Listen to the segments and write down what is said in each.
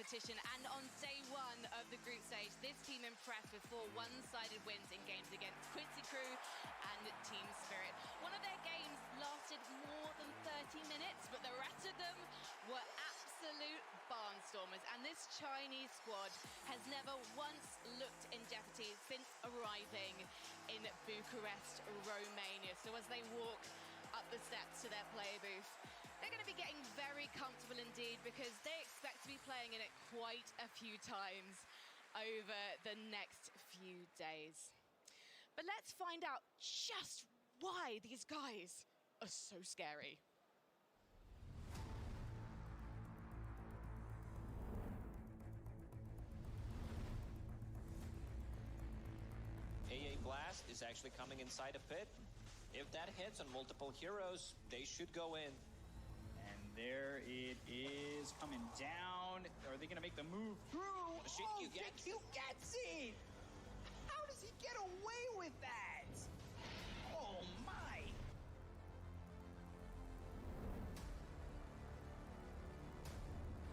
competition. And on day one of the group stage, this team impressed with 4 one-sided wins in games against Quincy Crew and Team Spirit. One of their games lasted more than 30 minutes, but the rest of them were absolute barnstormers. And this Chinese squad has never once looked in jeopardy since arriving in Bucharest, Romania. So as they walk up the steps to their player booth, they're going to be getting very comfortable indeed, because they expect to be playing in it quite a few times over the next few days. But let's find out just why these guys are so scary. AA Blast is actually coming inside a pit. If that hits on multiple heroes, they should go in. And there it is, coming down. Are they gonna make the move through? Shinkyu gets it! How does he get away with that? Oh my!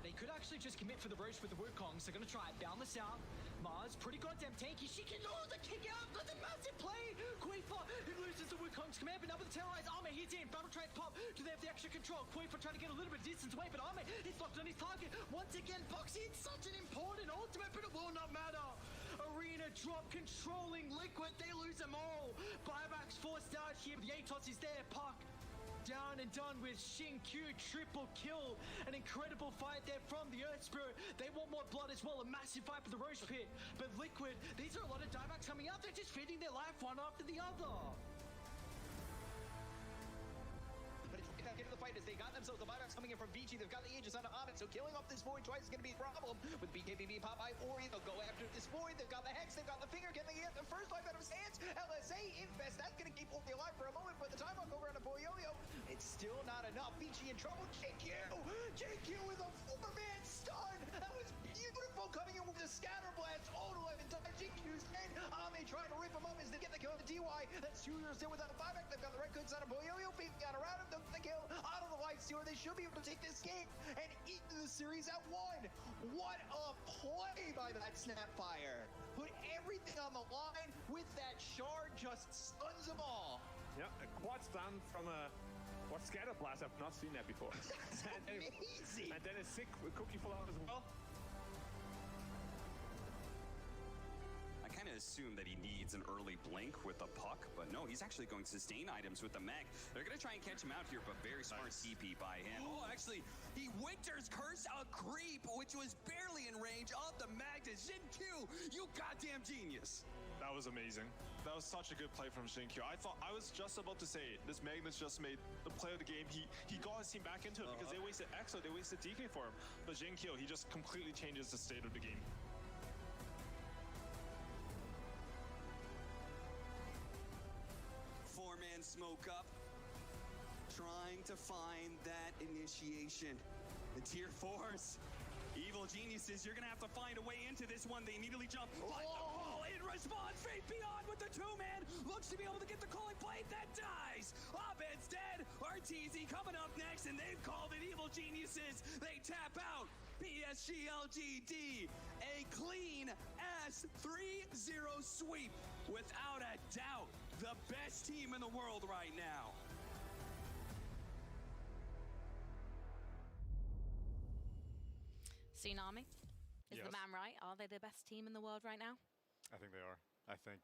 They could actually just commit for the roast with the Wukongs. They're going to try it. Balance this out. Mars, pretty goddamn tanky. She can lose the kick out. That's a massive play. Quifa, he loses the Wukong's command, but now with the terrorized Arme, he's in. Battle trades pop. Do they have the extra control? Quifa trying to get a little bit of distance away, but Arme, he's locked on his target. Once again, Boxy, it's such an important ultimate, but it will not matter. Arena drop, controlling Liquid. They lose them all. Buybacks forced out here, but the Atos is there. Puck down and done with Shinkyu, triple kill. An incredible fight there from the Earth Spirit. They want more blood as well, a massive fight for the Roast Pit. But Liquid, these are a lot of diebacks coming out. They're just feeding their life one after the other. But it's not getting the fight as they got themselves the buybacks coming in from Avicii. They've got the Aegis on Amit, so killing off this Void twice is going to be a problem with BKBB, Popeye, Ori. They'll go after this Void. They've got the Hex, they've got the Finger. Can they get the first life out of his hands? LSA Infest, that's going to keep Ori alive for a moment, but the time walk over on a Boyoyo, it's still not enough. Avicii in trouble. JQ with a 4-man stun. That was beautiful, coming in with the Scatter Blast. All of it. JQ's dead. Ame trying to rip him up as they get the kill on the DY. That's 2 years in without a buyback. They've got the Red Goods on a Boyoyo. Peeking out around him. The kill out of the light stealer. They should be able to take this game and eat the series at 1. What a play by that Snapfire. Put everything on the line with that shard, just stuns them all. Yeah, a quad stun from a Scatter Blast. I've not seen that before. That's amazing. And then a sick cookie full out as well. I kind of assume that he needs an early blink with the puck, but no, he's actually going to sustain items with the mech. They're going to try and catch him out here, but very smart TP by him. Oh, actually, he Winter's Curse a creep, which was barely in range of the mag to Shinkyu. You goddamn genius. That was amazing. That was such a good play from Shinkyu. I was just about to say, this Magnus just made the play of the game. He got his team back into it because they wasted Exo, they wasted DK for him. But Shinkyu, he just completely changes the state of the game. Four-man smoke up, trying to find that initiation. The tier 4s, evil geniuses, you're gonna have to find a way into this one. They immediately jump, but the ball in response, Fate Beyond with the 2-man, looks to be able to get the calling blade, that dies. Abed's dead, RTZ coming up next, and they've called it evil geniuses. They tap out. PSG LGD, a clean ass 3-0 sweep. Without a doubt, the best team in the world right now. Tsunami, is the man right? Are they the best team in the world right now? I think they are. I think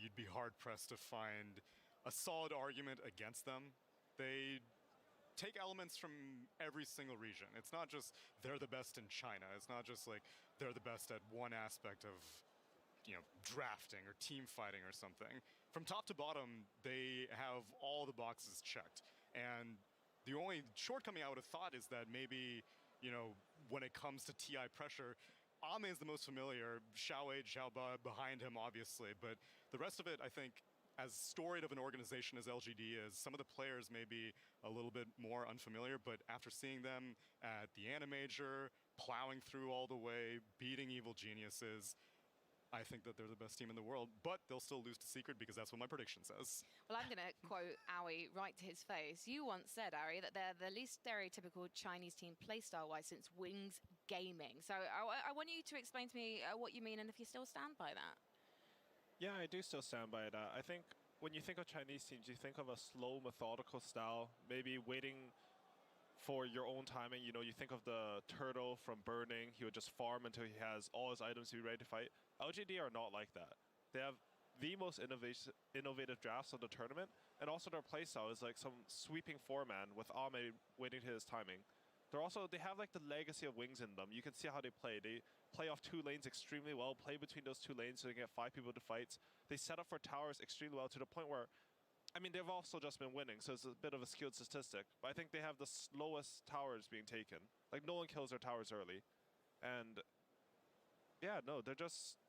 you'd be hard-pressed to find a solid argument against them. They take elements from every single region. It's not just they're the best in China. It's not just like they're the best at one aspect of, you know, drafting or team fighting or something. From top to bottom, they have all the boxes checked. And the only shortcoming I would have thought is that maybe, you know, when it comes to TI pressure, Ame is the most familiar, Xiaowei, Xiaoba behind him, obviously. But the rest of it, I think, as storied of an organization as LGD is, some of the players may be a little bit more unfamiliar, but after seeing them at the Animajor, plowing through all the way, beating evil geniuses, I think that they're the best team in the world, but they'll still lose to Secret because that's what my prediction says. Well, I'm going to quote Aoi right to his face. You once said, Ari, that they're the least stereotypical Chinese team playstyle-wise since Wings gaming. So I want you to explain to me what you mean and if you still stand by that. Yeah, I do still stand by that. I think when you think of Chinese teams, you think of a slow, methodical style, maybe waiting for your own timing. You know, you think of the turtle from Burning. He would just farm until he has all his items to be ready to fight. LGD are not like that. They have the most innovative drafts of the tournament, and also their playstyle is like some sweeping four-man with Ame waiting to his timing. They have like the legacy of wings in them. You can see how they play. They play off two lanes extremely well, play between those two lanes so they get 5 people to fights. They set up for towers extremely well to the point where, I mean, they've also just been winning, so it's a bit of a skewed statistic. But I think they have the slowest towers being taken. Like, no one kills their towers early. And, yeah, no, they're just,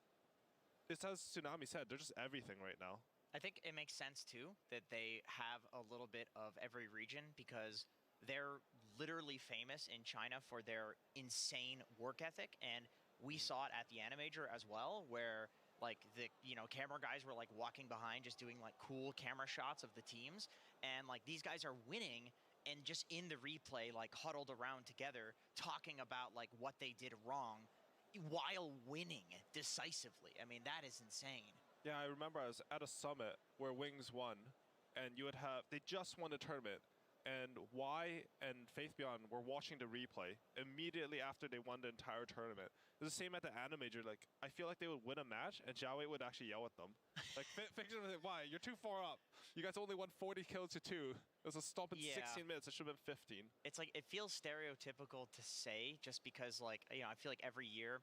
it's as Tsunami said, they're just everything right now. I think it makes sense, too, that they have a little bit of every region because they're literally famous in China for their insane work ethic, and we saw it at the Animajor as well, where like the camera guys were like walking behind just doing like cool camera shots of the teams, and like these guys are winning and just in the replay like huddled around together talking about like what they did wrong while winning decisively. I mean, that is insane. Yeah, I remember I was at a summit where Wings won, and they just won the tournament. And Y and Faith Beyond were watching the replay immediately after they won the entire tournament. It was the same at the Animajor. Like, I feel like they would win a match, and Jiawei would actually yell at them. Like, Fiction was like, why? You're too far up. You guys only won 40 kills to 2. It was a stop in 16 minutes. It should have been 15. It's like, it feels stereotypical to say just because, like, I feel like every year,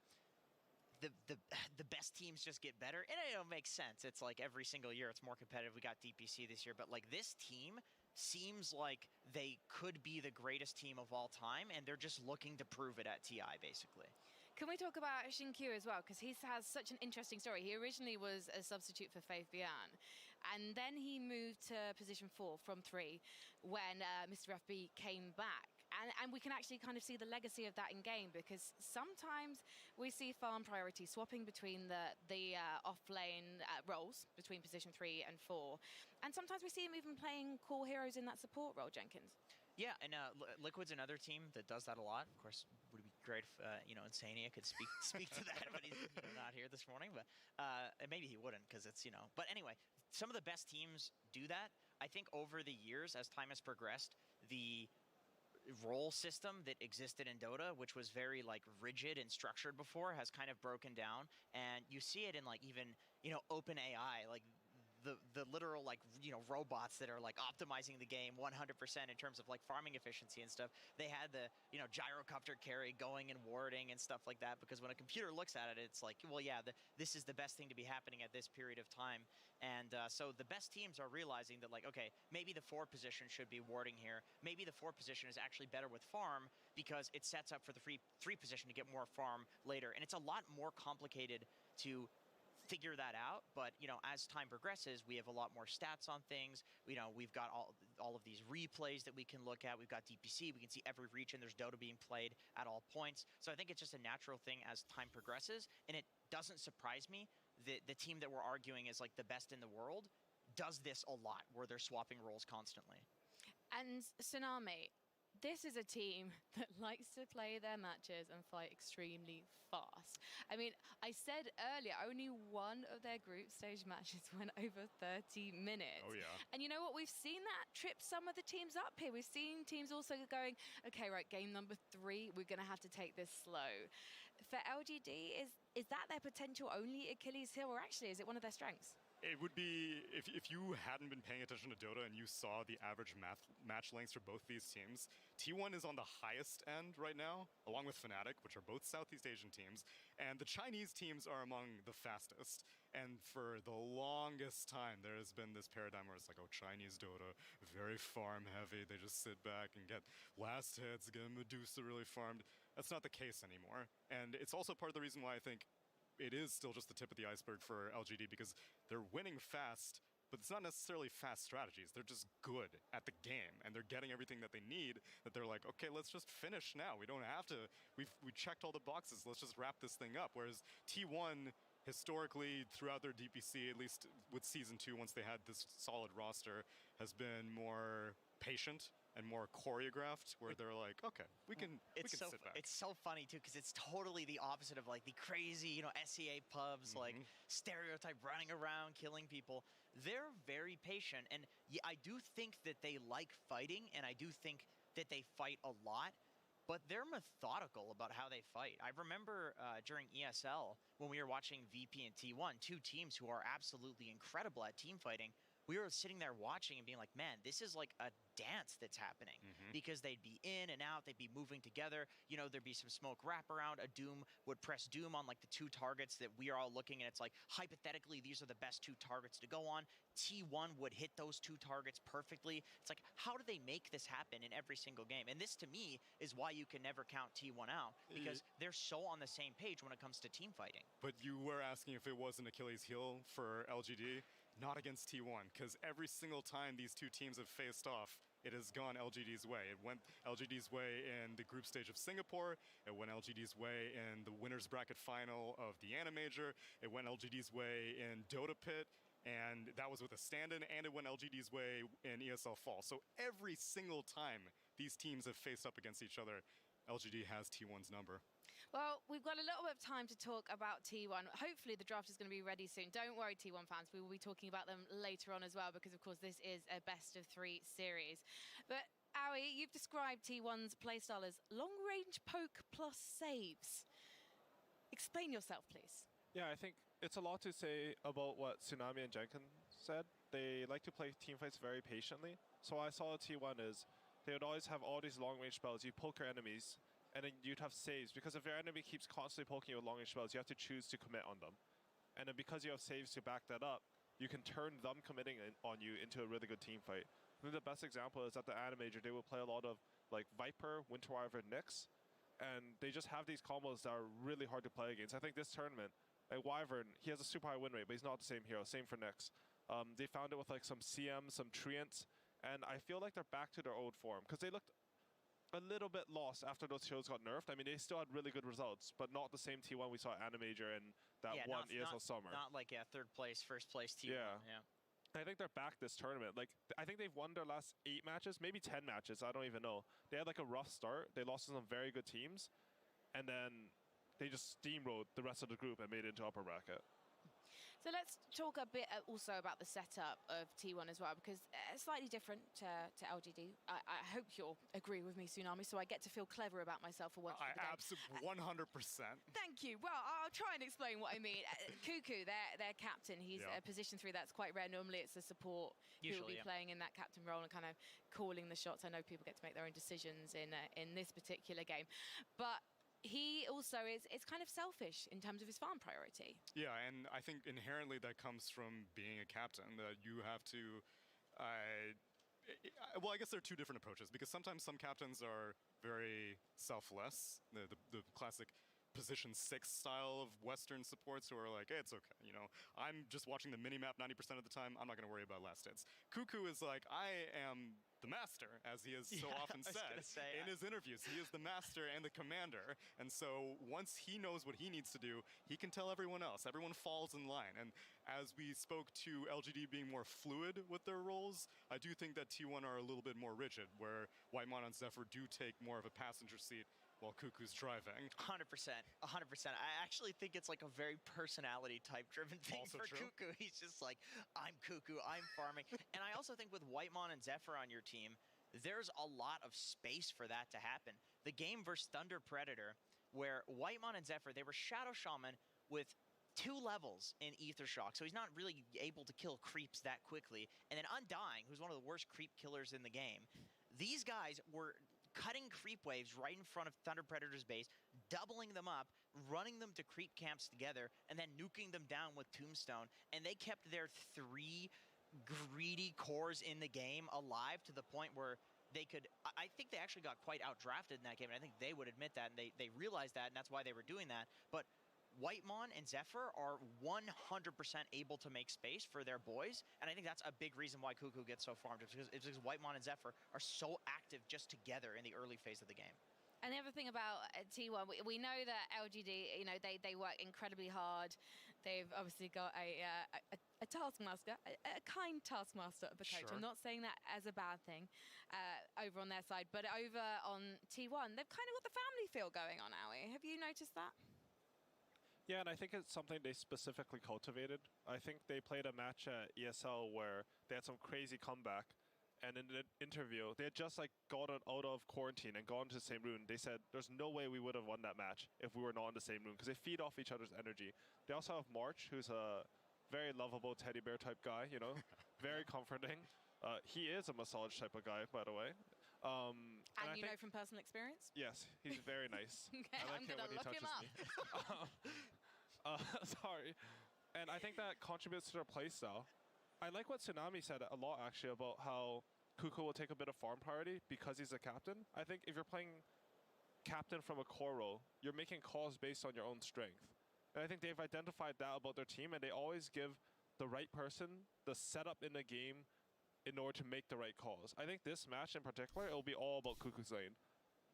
the best teams just get better. And it makes sense. It's like every single year it's more competitive. We got DPC this year. But, like, this team seems like they could be the greatest team of all time, and they're just looking to prove it at TI, basically. Can we talk about Xinkyu as well? Because he has such an interesting story. He originally was a substitute for Faith Bian, and then he moved to position 4 from 3 when Mr. FB came back. And we can actually kind of see the legacy of that in game, because sometimes we see farm priority swapping between the off-lane roles between position 3 and 4. And sometimes we see him even playing core heroes in that support role, Jenkins. Yeah, and Liquid's another team that does that a lot. Of course, would be great if Insania could speak to that, but he's not here this morning. But maybe he wouldn't, because it's But anyway, some of the best teams do that. I think over the years, as time has progressed, the role system that existed in Dota, which was very like rigid and structured before, has kind of broken down, and you see it in like even OpenAI, like the literal like robots that are like optimizing the game 100% in terms of like farming efficiency and stuff. They had the gyrocopter carry going and warding and stuff like that, because when a computer looks at it, it's like, well, yeah, this is the best thing to be happening at this period of time. And so the best teams are realizing that, like, okay, maybe the 4 position should be warding here. Maybe the 4 position is actually better with farm because it sets up for the 3 position to get more farm later. And it's a lot more complicated to figure that out, but as time progresses, we have a lot more stats on things. We've got all of these replays that we can look at. We've got DPC. We can see every region. There's Dota being played at all points. So I think it's just a natural thing as time progresses, and it doesn't surprise me that the team that we're arguing is like the best in the world does this a lot, where they're swapping roles constantly. And Tsunami, this is a team that likes to play their matches and fight extremely fast. I mean, I said earlier, only one of their group stage matches went over 30 minutes. Oh, yeah. And you know what? We've seen that trip some of the teams up here. We've seen teams also going, okay, right, game number 3, we're going to have to take this slow. For LGD, is that their potential only Achilles heel, or actually is it one of their strengths? It would be, if you hadn't been paying attention to Dota and you saw the average match lengths for both these teams, T1 is on the highest end right now, along with Fnatic, which are both Southeast Asian teams, and the Chinese teams are among the fastest. And for the longest time, there has been this paradigm where it's like, oh, Chinese Dota, very farm heavy. They just sit back and get last hits, get Medusa really farmed. That's not the case anymore. And it's also part of the reason why I think it is still just the tip of the iceberg for LGD, because they're winning fast, but it's not necessarily fast strategies. They're just good at the game, and they're getting everything that they need, that they're like, okay, let's just finish now. We don't have to, we checked all the boxes, let's just wrap this thing up. Whereas T1, historically, throughout their DPC, at least with Season 2, once they had this solid roster, has been more patient and more choreographed, where they're like, okay, we can sit back. It's so funny too, because it's totally the opposite of like the crazy, you know, SEA pubs, like stereotype running around killing people. They're very patient, and I do think that they like fighting, and I do think that they fight a lot. But they're methodical about how they fight. I remember during ESL, when we were watching VP and T1, two teams who are absolutely incredible at team fighting, we were sitting there watching and being like, man, this is like a dance that's happening. Because they'd be in and out, they'd be moving together. You know, there'd be some smoke wraparound. A Doom would press Doom on like the two targets that we are all looking, and it's like, hypothetically, these are the best two targets to go on. T1 would hit those two targets perfectly. It's like, how do they make this happen in every single game? And this, to me, is why you can never count T1 out, because they're so on the same page when it comes to team fighting. But you were asking if it was an Achilles heel for LGD. Not against T1, because every single time these two teams have faced off, it has gone LGD's way. It went LGD's way in the group stage of Singapore. It went LGD's way in the winner's bracket final of the Arena Major. It went LGD's way in Dota Pit, and that was with a stand-in, and it went LGD's way in ESL Fall. So every single time these teams have faced up against each other, LGD has T1's number. Well, we've got a little bit of time to talk about T1. Hopefully the draft is going to be ready soon. Don't worry, T1 fans. We will be talking about them later on as well, because, of course, this is a best-of-3 series. But, Aoi, you've described T1's playstyle as long-range poke plus saves. Explain yourself, please. Yeah, I think it's a lot to say about what Tsunami and Jenkins said. They like to play team fights very patiently. So what I saw at T1 is they would always have all these long-range spells. You poke your enemies, and then you'd have saves, because if your enemy keeps constantly poking you with long-range spells, you have to choose to commit on them. And then because you have saves to back that up, you can turn them committing on you into a really good team fight. I think the best example is at the Arena Major, they would play a lot of like Viper, Winter Wyvern, Nyx, and they just have these combos that are really hard to play against. I think this tournament, like Wyvern, he has a super high win rate, but he's not the same hero. Same for Nyx. They found it with like some CM, some Treants, and I feel like they're back to their old form, because they looked a little bit lost after those heroes got nerfed. I mean, they still had really good results, but not the same T1 we saw at Arena Major and that one ESL summer. Not like, third place, first place T1. Yeah. I think they're back this tournament. Like, I think they've won their last 8 matches, maybe 10 matches. I don't even know. They had like a rough start. They lost to some very good teams, and then they just steamrolled the rest of the group and made it into upper bracket. So let's talk a bit also about the setup of T1 as well, because it's slightly different to LGD. I hope you'll agree with me, Tsunami, so I get to feel clever about myself for once. I absolutely 100%. Thank you. Well, I'll try and explain what I mean. Cuckoo, their captain, he's a position 3. That's quite rare. Normally it's a support who will be playing in that captain role and kind of calling the shots. I know people get to make their own decisions in this particular game, but he also is kind of selfish in terms of his farm priority. Yeah, and I think inherently that comes from being a captain, that you have to... well, I guess there are two different approaches, because sometimes some captains are very selfless, the classic position 6 style of Western supports who are like, hey, it's okay, you know, I'm just watching the mini-map 90% of the time, I'm not going to worry about last hits. Cuckoo is like, I am the master, as he has so often said in his interviews. He is the master and the commander, and so once he knows what he needs to do, he can tell everyone else. Everyone falls in line, and as we spoke to LGD being more fluid with their roles, I do think that T1 are a little bit more rigid, where Whitemon and Zephyr do take more of a passenger seat while Cuckoo's driving. 100%. 100%. I actually think it's like a very personality type driven thing also for true. Cuckoo. He's just like, I'm Cuckoo, I'm farming. And I also think with Whitemon and Zephyr on your team, there's a lot of space for that to happen. The game versus Thunder Predator, where Whitemon and Zephyr, they were Shadow Shaman with 2 levels in Ether Shock, so he's not really able to kill creeps that quickly. And then Undying, who's one of the worst creep killers in the game. These guys were cutting creep waves right in front of Thunder Predator's base, doubling them up, running them to creep camps together, and then nuking them down with Tombstone. And they kept their 3 greedy cores in the game alive to the point where they could... I think they actually got quite outdrafted in that game, and I think they would admit that, and they realized that, and that's why they were doing that. But Whitemon and Zephyr are 100% able to make space for their boys, and I think that's a big reason why Cuckoo gets so farmed. It's because Whitemon and Zephyr are so active just together in the early phase of the game. And the other thing about T1, we know that LGD, you know, they work incredibly hard. They've obviously got a taskmaster, a kind taskmaster of the coach. Sure. I'm not saying that as a bad thing over on their side, but over on T1, they've kind of got the family feel going on, Aoi. Have you noticed that? Yeah, and I think it's something they specifically cultivated. I think they played a match at ESL where they had some crazy comeback. And in an interview, they had just like gotten out of quarantine and gone to the same room. They said there's no way we would have won that match if we were not in the same room because they feed off each other's energy. They also have March, who's a very lovable teddy bear type guy, you know, very comforting. He is a massage type of guy, by the way. And you know from personal experience? Yes, he's very nice. Okay, I I'm like it gonna when he look him touches up. me. Sorry. And I think that contributes to their playstyle. I like what Tsunami said a lot, actually, about how Kuku will take a bit of farm priority because he's a captain. I think if you're playing captain from a core role, you're making calls based on your own strength. And I think they've identified that about their team, and they always give the right person the setup in the game in order to make the right calls. I think this match in particular, it will be all about Kuku's lane.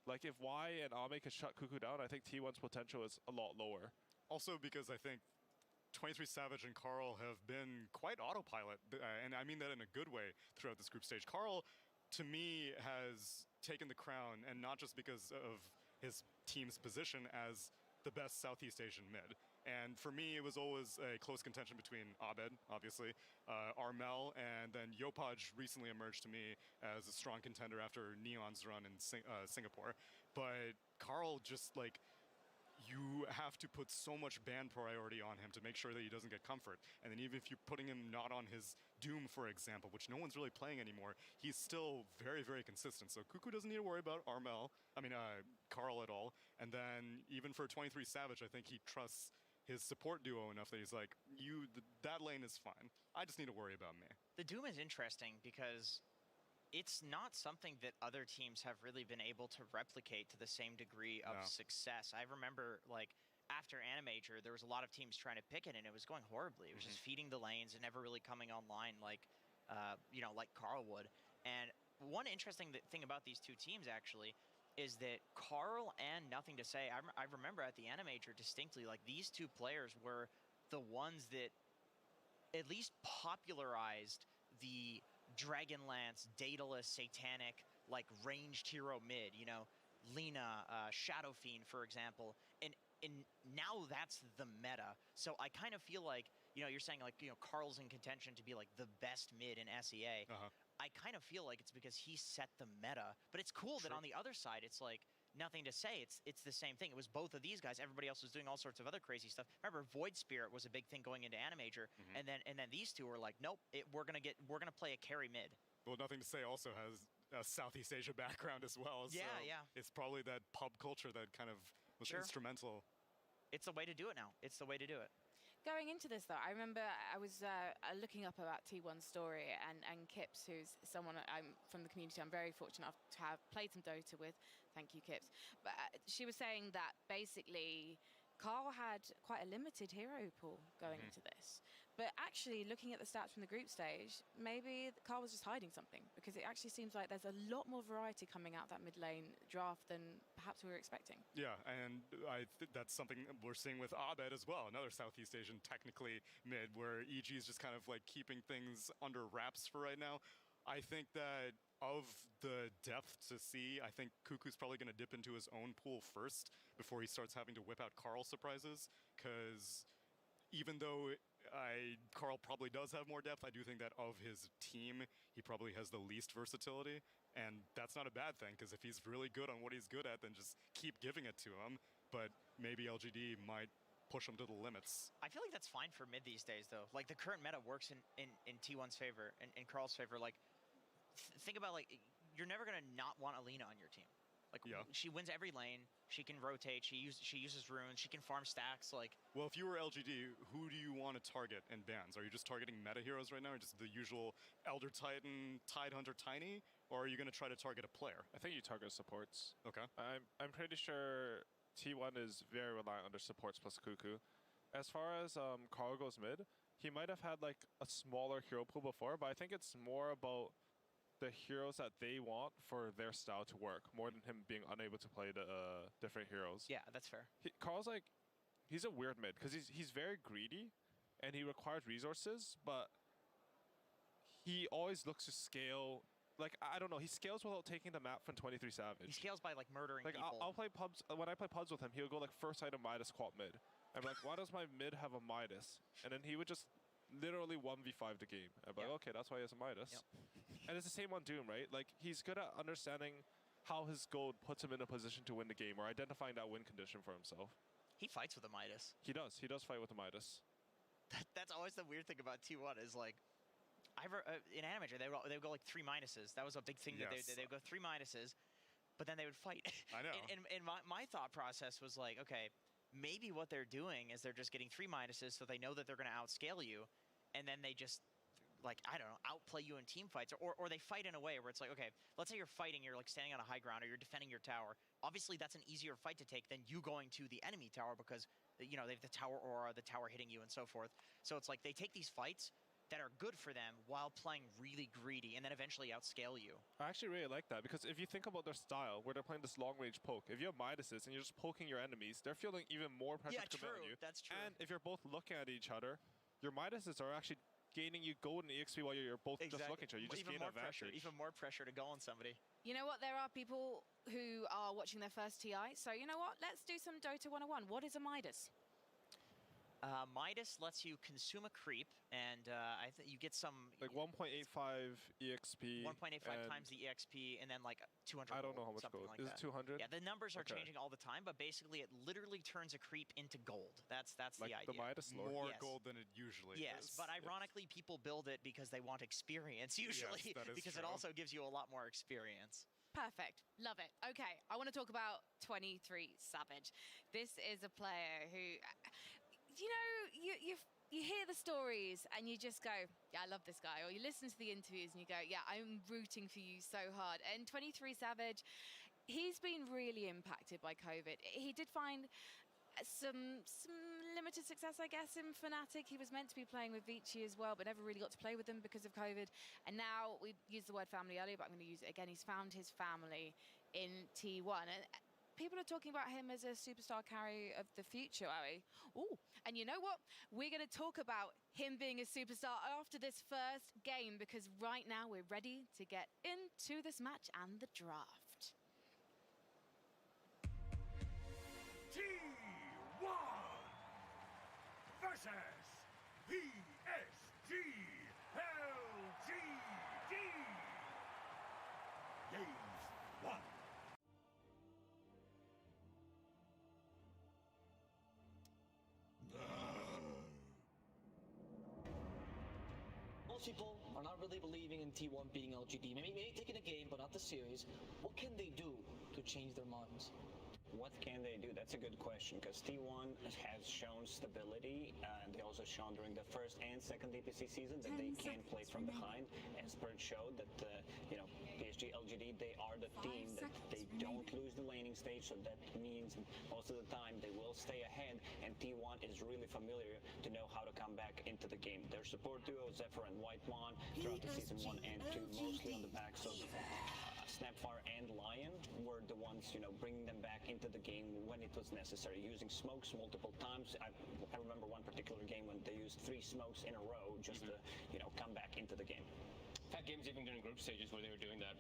Like, if Y and Ame can shut Kuku down, I think T1's potential is a lot lower. Also because I think 23 Savage and Carl have been quite autopilot, and I mean that in a good way throughout this group stage. Carl, to me, has taken the crown, and not just because of his team's position as the best Southeast Asian mid. And for me, it was always a close contention between Abed, obviously, Armel, and then Yopaj recently emerged to me as a strong contender after Neon's run in Singapore. But Carl just, like, you have to put so much ban priority on him to make sure that he doesn't get comfort. And then even if you're putting him not on his Doom, for example, which no one's really playing anymore, he's still very, very consistent. So Kuku doesn't need to worry about Carl at all. And then even for 23 Savage, I think he trusts his support duo enough that he's like, that lane is fine. I just need to worry about me. The Doom is interesting because it's not something that other teams have really been able to replicate to the same degree of success. I remember, like, after Animajor, there was a lot of teams trying to pick it, and it was going horribly. It was just feeding the lanes and never really coming online like, like Carl would. And one interesting thing about these two teams, actually, is that Carl and Nothing to Say, I remember at the Animajor distinctly, like, these two players were the ones that at least popularized the Dragonlance, Daedalus, Satanic, like, ranged hero mid, you know, Lina, Shadow Fiend, for example, and now that's the meta. So I kind of feel like, you know, you're saying, like, you know, Carl's in contention to be, like, the best mid in SEA. I kind of feel like it's because he set the meta, but it's cool that on the other side, it's like, Nothing to Say, it's the same thing. It was both of these guys. Everybody else was doing all sorts of other crazy stuff. Remember, Void Spirit was a big thing going into Animajor, and then these two were like, nope, we're gonna play a carry mid. Well, Nothing to Say also has a Southeast Asia background as well. Yeah, so yeah. It's probably that pub culture that kind of was instrumental. It's the way to do it now. It's the way to do it. Going into this, though, I remember I was looking up about T1's story, and Kips, who's someone I'm from the community I'm very fortunate enough to have played some Dota with. Thank you, Kips. But she was saying that basically Carl had quite a limited hero pool going into this. But actually, looking at the stats from the group stage, maybe Carl was just hiding something, because it actually seems like there's a lot more variety coming out that mid lane draft than perhaps we were expecting. Yeah, and I think that's something we're seeing with Abed as well, another Southeast Asian technically mid, where EG is just kind of like keeping things under wraps for right now. I think that of the depth to see, I think Kuku's probably going to dip into his own pool first before he starts having to whip out Carl surprises, because even though Carl probably does have more depth, I do think that of his team, he probably has the least versatility, and that's not a bad thing, because if he's really good on what he's good at, then just keep giving it to him, but maybe LGD might push him to the limits. I feel like that's fine for mid these days, though. Like, the current meta works in T1's favor, in Carl's favor. Like, think about, like, you're never going to not want Alina on your team. Like, she wins every lane. She can rotate. She uses runes. She can farm stacks. Like, well, if you were LGD, who do you want to target in bans? Are you just targeting meta heroes right now, or just the usual Elder Titan, Tidehunter, Tiny, or are you going to try to target a player? I think you target supports. Okay. I'm pretty sure T1 is very reliant on their supports plus Kuku. As far as Carl goes mid, he might have had like a smaller hero pool before, but I think it's more about the heroes that they want for their style to work, more than him being unable to play the different heroes. Yeah, that's fair. Carl's like, he's a weird mid because he's very greedy, and he requires resources, but he always looks to scale. Like, I don't know, he scales without taking the map from 23 Savage. He scales by like murdering like, people. I'll play pubs. When I play pubs with him, he'll go like first item Midas quad mid. I'm like, why does my mid have a Midas? And then he would just literally 1v5 the game. I'm like, okay, that's why he has a Midas. And it's the same on Doom, right? Like, he's good at understanding how his gold puts him in a position to win the game, or identifying that win condition for himself. He fights with a Midas. He does fight with a Midas. That's always the weird thing about T1 is like, in Animator, they would go like 3 minuses. That was a big thing that they would go 3 minuses, but then they would fight. I know. And my thought process was like, okay, maybe what they're doing is they're just getting 3 minuses so they know that they're going to outscale you, and then they just, like, I don't know, outplay you in team fights, or they fight in a way where it's like, okay, let's say you're fighting, you're like standing on a high ground, or you're defending your tower. Obviously, that's an easier fight to take than you going to the enemy tower because, you know, they have the tower aura, the tower hitting you, and so forth. So it's like they take these fights that are good for them while playing really greedy and then eventually outscale you. I actually really like that because if you think about their style, where they're playing this long-range poke, if you have Midases and you're just poking your enemies, they're feeling even more pressure to come on you. That's true. And if you're both looking at each other, your Midases are actually gaining you gold and EXP while you're both just looking at each other. You just gain advantage. Even more pressure to go on somebody. You know what? There are people who are watching their first TI. So you know what? Let's do some Dota 101. What is a Midas? Midas lets you consume a creep, and I think you get some... Like 1.85 EXP. 1.85 times the EXP, and then like 200 I don't know how much something gold. like Is that. it 200? Yeah, the numbers are changing all the time, but basically it literally turns a creep into gold. That's like the idea. The Midas lore? More gold than it usually is. Yes, but ironically, people build it because they want experience, usually, that is because true. it also gives you a lot more experience. Perfect. Love it. Okay, I want to talk about 23 Savage. This is a player who, you know, you hear the stories and you just go, yeah, I love this guy. Or you listen to the interviews and you go, yeah, I'm rooting for you so hard. And 23 Savage, he's been really impacted by COVID. He did find some limited success, I guess, in Fnatic. He was meant to be playing with Avicii as well, but never really got to play with them because of COVID. And now, we used the word family earlier, but I'm going to use it again. He's found his family in T1. And people are talking about him as a superstar carry of the future, are we? Ooh, and you know what? We're going to talk about him being a superstar after this first game, because right now we're ready to get into this match and the draft. T1 versus PSG LGD. Game 1. Most people are not really believing in T1 beating LGD. Maybe taking a game, but not the series. What can they do to change their minds? What can they do? That's a good question, because T1 has shown stability, and they also shown during the first and second DPC season that they can play from behind. As Spurt showed that, you know, PSG, LGD, they are the team that they don't lose the laning stage, so that means most of the time they will stay ahead, and T1 is really familiar to know how to come back into the game. Their support duo, Zephyr and Whitemon, throughout the season 1 and 2, mostly on the backs of Snapfire and Lion, were the ones, you know, bringing them back into the game when it was necessary, using smokes multiple times. I remember one particular game when they used 3 smokes in a row just to, you know, come back into the game. Had games even during group stages where they were doing that.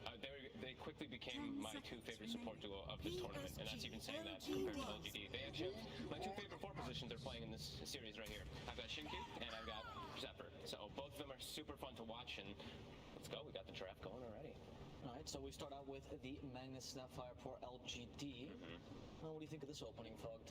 They quickly became my 2 favorite support duo of this tournament, and that's even saying that compared to LGD. They actually, my 2 favorite 4 positions are playing in this series right here. I've got Shinki and I've got Zephyr. So both of them are super fun to watch, and let's go. We got the draft going already. All right, so we start out with the Magnus Snapfire for LGD. What do you think of this opening, Fogged?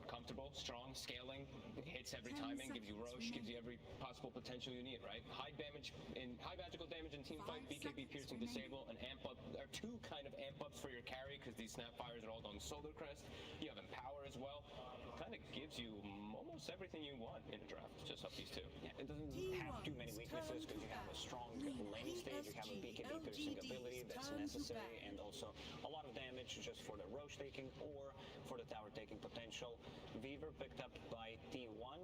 Comfortable, strong, scaling, hits every timing, gives you Roche, gives you every possible potential you need, right? High magical damage in team fight, BKB piercing disable, an amp up. There are 2 kind of amp ups for your carry because these Snapfires are all going Solar Crest. You have Empower as well. It kind of gives you almost everything you want in a draft, just up these 2. Yeah, it doesn't have too many weaknesses because you have a strong laning stage, you have a BKB piercing ability that's necessary, and also a lot of damage just for the Roche taking or for the tower taking potential. Weaver picked up by T1.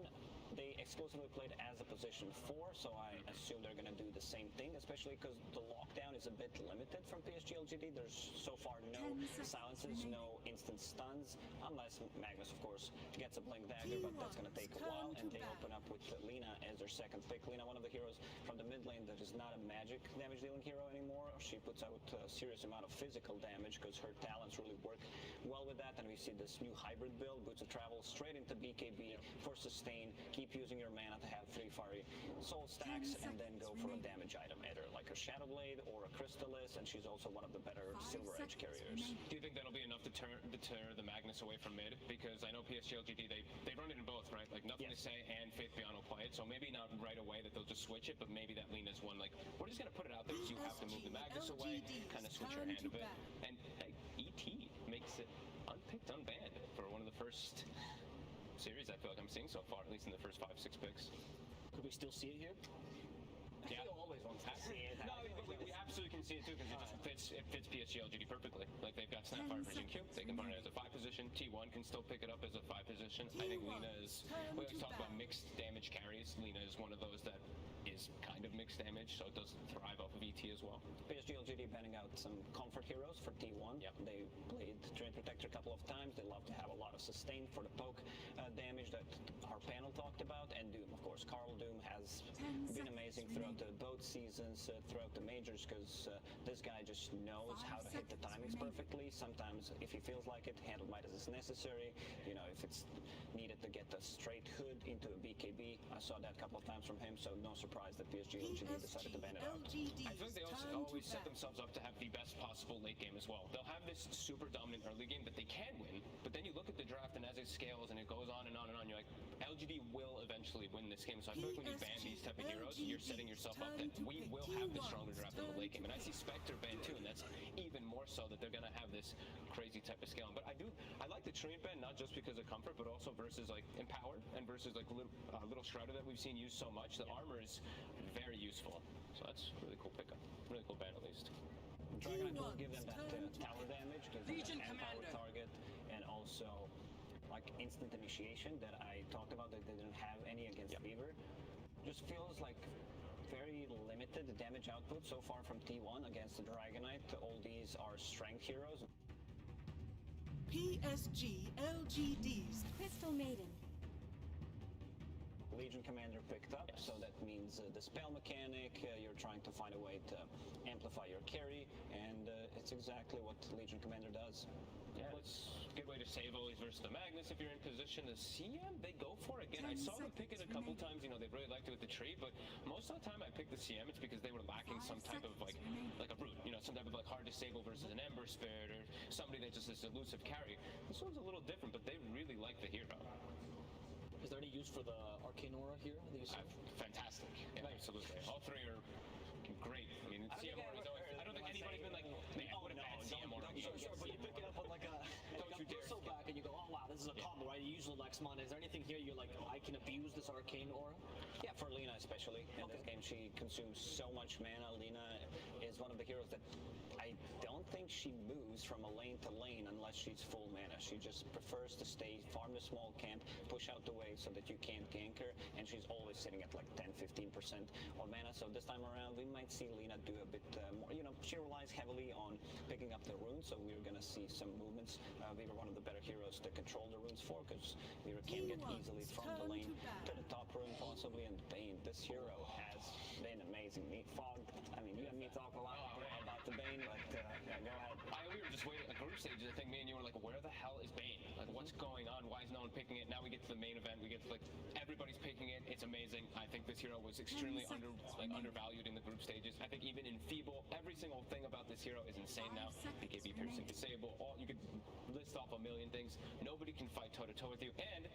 They exclusively played as a position 4, so I assume they're going to do the same thing, especially because the lockdown is a bit limited from PSG LGD. There's so far no silences, no instant stuns, unless Magnus, of course, gets a blink dagger, but that's going to take a while, and they open up with Lina as their second pick. Lina, one of the heroes from the mid lane that is not a magic damage-dealing hero anymore. She puts out a serious amount of physical damage because her talents really work well with that, and we see this new hybrid build, Boots of Travel, straight into BKB for sustain, keep using your mana to have 3 fiery soul stacks, and then go for a damage item, either like a Shadow Blade or a Crystallis, and she's also one of the better Silver Edge carriers. Do you think that'll be enough to deter the Magnus away from mid? Because I know PSG LGD, they run it in both, right? Like Nothing to Say and Faith Beyond will play it, so maybe not right away that they'll just switch it, but maybe that Lina's one, like, we're just going to put it out there so you have to move the Magnus away, kind of switch your hand a bit. And hey, ET makes it unpicked, unbanned for one of the first series I feel like I'm seeing so far, at least in the first 5-6 picks. Could we still see it here? Yeah, always want to see it. No, we absolutely can see it too because it fits PSG LGD perfectly. Like they've got Snapfire for Q, they can run it as a 5 position. T1 can still pick it up as a 5 position. I think Lina is. We always talk about mixed damage carries. Lina is one of those that is kind of mixed damage, so it does thrive off of ET as well. PSG LGD banning out some comfort heroes for T1. Yep. They played Train Protector a couple of times. They love to have a lot of sustain for the poke damage that our panel talked about, and Doom, of course. Carl Doom has been amazing throughout both seasons, throughout the majors, because this guy just knows how to hit the timings perfectly. Sometimes, if he feels like it, handle Midas is necessary. You know, if it's needed to get a straight hood into a BKB, I saw that a couple of times from him, so no surprise that PSG LGD decided to ban it out. I think they also always set themselves up to have the best possible late game as well. They'll have this super dominant early game that they can win, but then you look at the draft and as it scales and it goes on and on and on, you're like, LGD will eventually win this game. So I feel like when you ban these type of heroes, you're setting yourself up that we will have the stronger draft in the late game. And I see Spectre ban too, and that's even more so that they're going to have this crazy type of scaling. But I like the Treant ban, not just because of comfort, but also versus like Empowered and versus like little Shredder that we've seen used so much. The armor is very useful. So that's a really cool pickup. Really cool ban at least. Dragonite will give them that tower damage, gives them that power target, and also like instant initiation that I talked about that they didn't have any against Weaver. Just feels like very limited damage output so far from T1 against the Dragonite. All these are strength heroes. PSG LGD's Crystal Maiden. Legion Commander picked up, so that means the spell mechanic, you're trying to find a way to amplify your carry, and it's exactly what Legion Commander does. Yeah, it's a good way to save always versus the Magnus if you're in position. The CM, they go for it. Again, I saw them pick it a couple times, you know, they really liked it with the tree, but most of the time I picked the CM, it's because they were lacking some type of like a brute, you know, some type of like hard disable versus an Ember Spirit or somebody that just is elusive carry. This one's a little different, but they really like the hero. Is there any use for the Arcane Aura here that you see? Fantastic. Yeah, absolutely. All three are great. I mean, CM Aura is always. I don't think anybody's been like, man, what a bad CM Aura. Sure, but you pick it up on like a pistol back and you go, oh wow, this is a combo, right? You usually like mana. Is there anything here you're like, I can abuse this Arcane Aura? Yeah, for Lina especially. In this game, she consumes so much mana. Lina is one of the heroes that I don't think she moves from a lane to lane unless she's full mana. She just prefers to stay, farm the small camp, push out the wave so that you can't gank her, and she's always sitting at like 10-15% of mana. So this time around, we might see Lina do a bit more. You know, she relies heavily on picking up the runes, so we're gonna see some movements. We were one of the better heroes to control the runes for, because we can get easily from the lane to the top rune possibly, and Bane, this hero has been amazing. Fog, I mean, you and me talk a lot about the Bane, but yeah, go ahead. We were just waiting at group stages. I think me and you were like, where the hell is Bane? Like, what's going on? Why is no one picking it? Now we get to the main event. We get to like everybody's picking it. It's amazing. I think this hero was extremely undervalued in the group stages. I think even in Feeble, every single thing about this hero is insane now. BKB piercing, disable, all you could list off a million things. Nobody can fight toe to toe with you. And